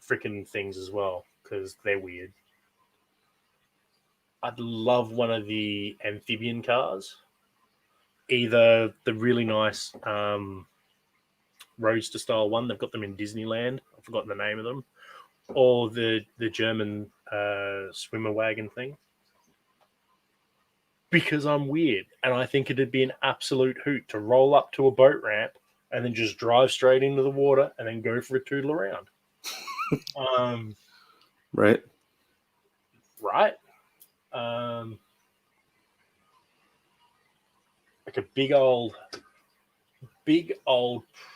freaking things as well because they're weird. I'd love one of the amphibian cars, either the really nice Roadster style one. They've got them in Disneyland. I've forgotten the name of them, or the German swimmer wagon thing. Because I'm weird, and I think it'd be an absolute hoot to roll up to a boat ramp and then just drive straight into the water and then go for a tootle around. Right. Like a big old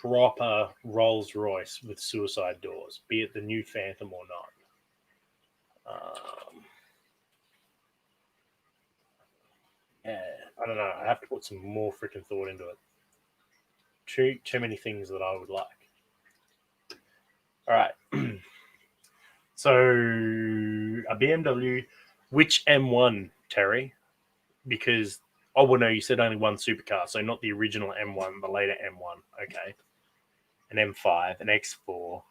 proper Rolls Royce with suicide doors, be it the new Phantom or not. Yeah, I don't know. I have to put some more freaking thought into it. Too many things that I would like. All right. So a BMW. Which M1, Terry? Because no, you said only one supercar, so not the original M1, the later M1. Okay, an M5, an X4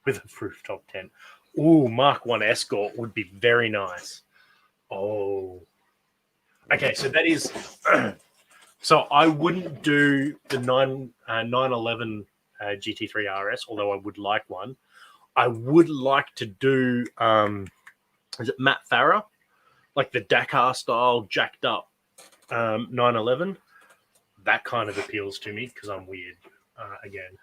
with a rooftop tent. Ooh, Mark 1 Escort would be very nice. Oh. Okay, so that is... so I wouldn't do the 911 GT3 RS, although I would like one. I would like to do... is it Matt Farah? Like the Dakar style, jacked up 911. That kind of appeals to me because I'm weird. Again.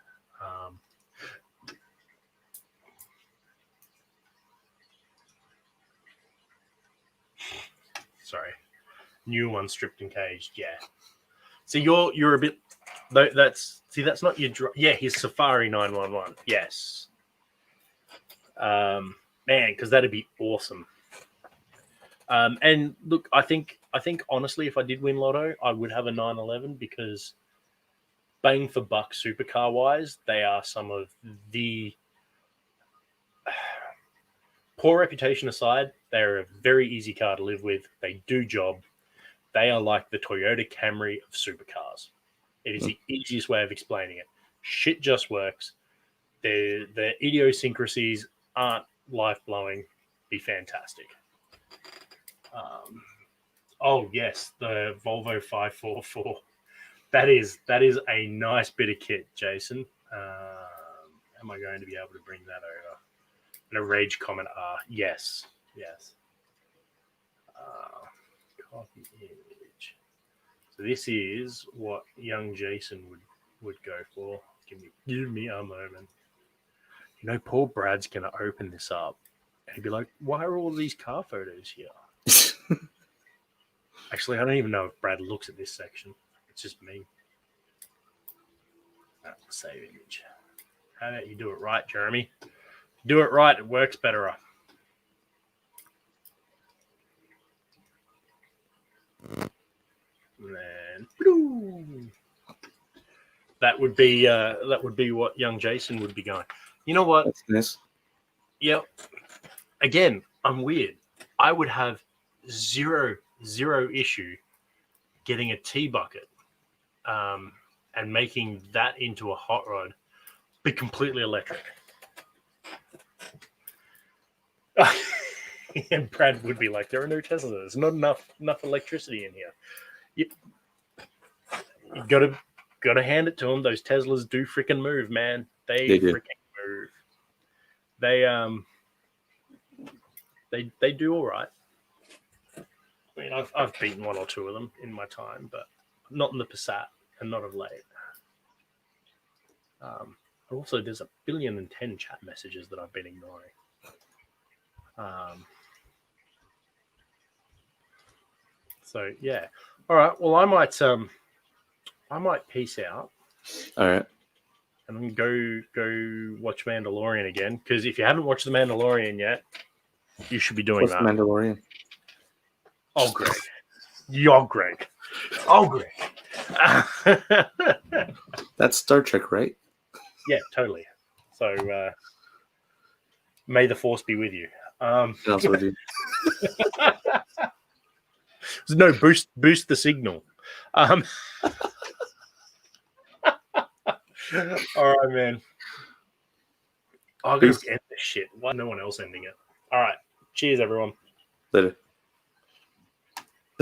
Sorry. New one, stripped and caged. Yeah. So you're a bit. That's not your. Yeah, his Safari 911. Yes. Man, because that'd be awesome. And look, I think honestly, if I did win Lotto, I would have a 911 because bang for buck supercar wise, they are some of the poor reputation aside, they're a very easy car to live with. They do job. They are like the Toyota Camry of supercars. It is the easiest way of explaining it. Shit just works. The idiosyncrasies aren't life-blowing. Be fantastic. Oh yes, the Volvo 544. That is a nice bit of kit, Jason. Am I going to be able to bring that over? And a Rage Comment R. Yes. Copy image. So this is what young Jason would go for. Give me a moment. You know, poor Brad's going to open this up and he'd be like, why are all these car photos here? Actually, I don't even know if Brad looks at this section. It's just me. Save image. How about you do it right, Jeremy? Do it right. It works better. And that would be what young Jason would be going. You know what? That's nice. Yep. Again, I'm weird. I would have zero issue getting a T-bucket and making that into a hot rod, but completely electric. And Brad would be like, there are no Teslas. There's not enough electricity in here. You gotta hand it to them. Those Teslas do freaking move, man. They freaking move. They do all right. I mean, I've beaten one or two of them in my time, but not in the Passat and not of late. Also, there's 1,010,000,000 chat messages that I've been ignoring. So yeah. All right. Well, I might peace out. All right. And go watch Mandalorian again, because if you haven't watched The Mandalorian yet, you should be doing What's that. Mandalorian? Oh, Greg. You're Greg. Oh, Greg. That's Star Trek, right? Yeah, totally. So, may the Force be with you. That's what you. No, boost the signal. All right, man. I'm going to end this shit. Why no one else ending it? All right. Cheers, everyone. Later.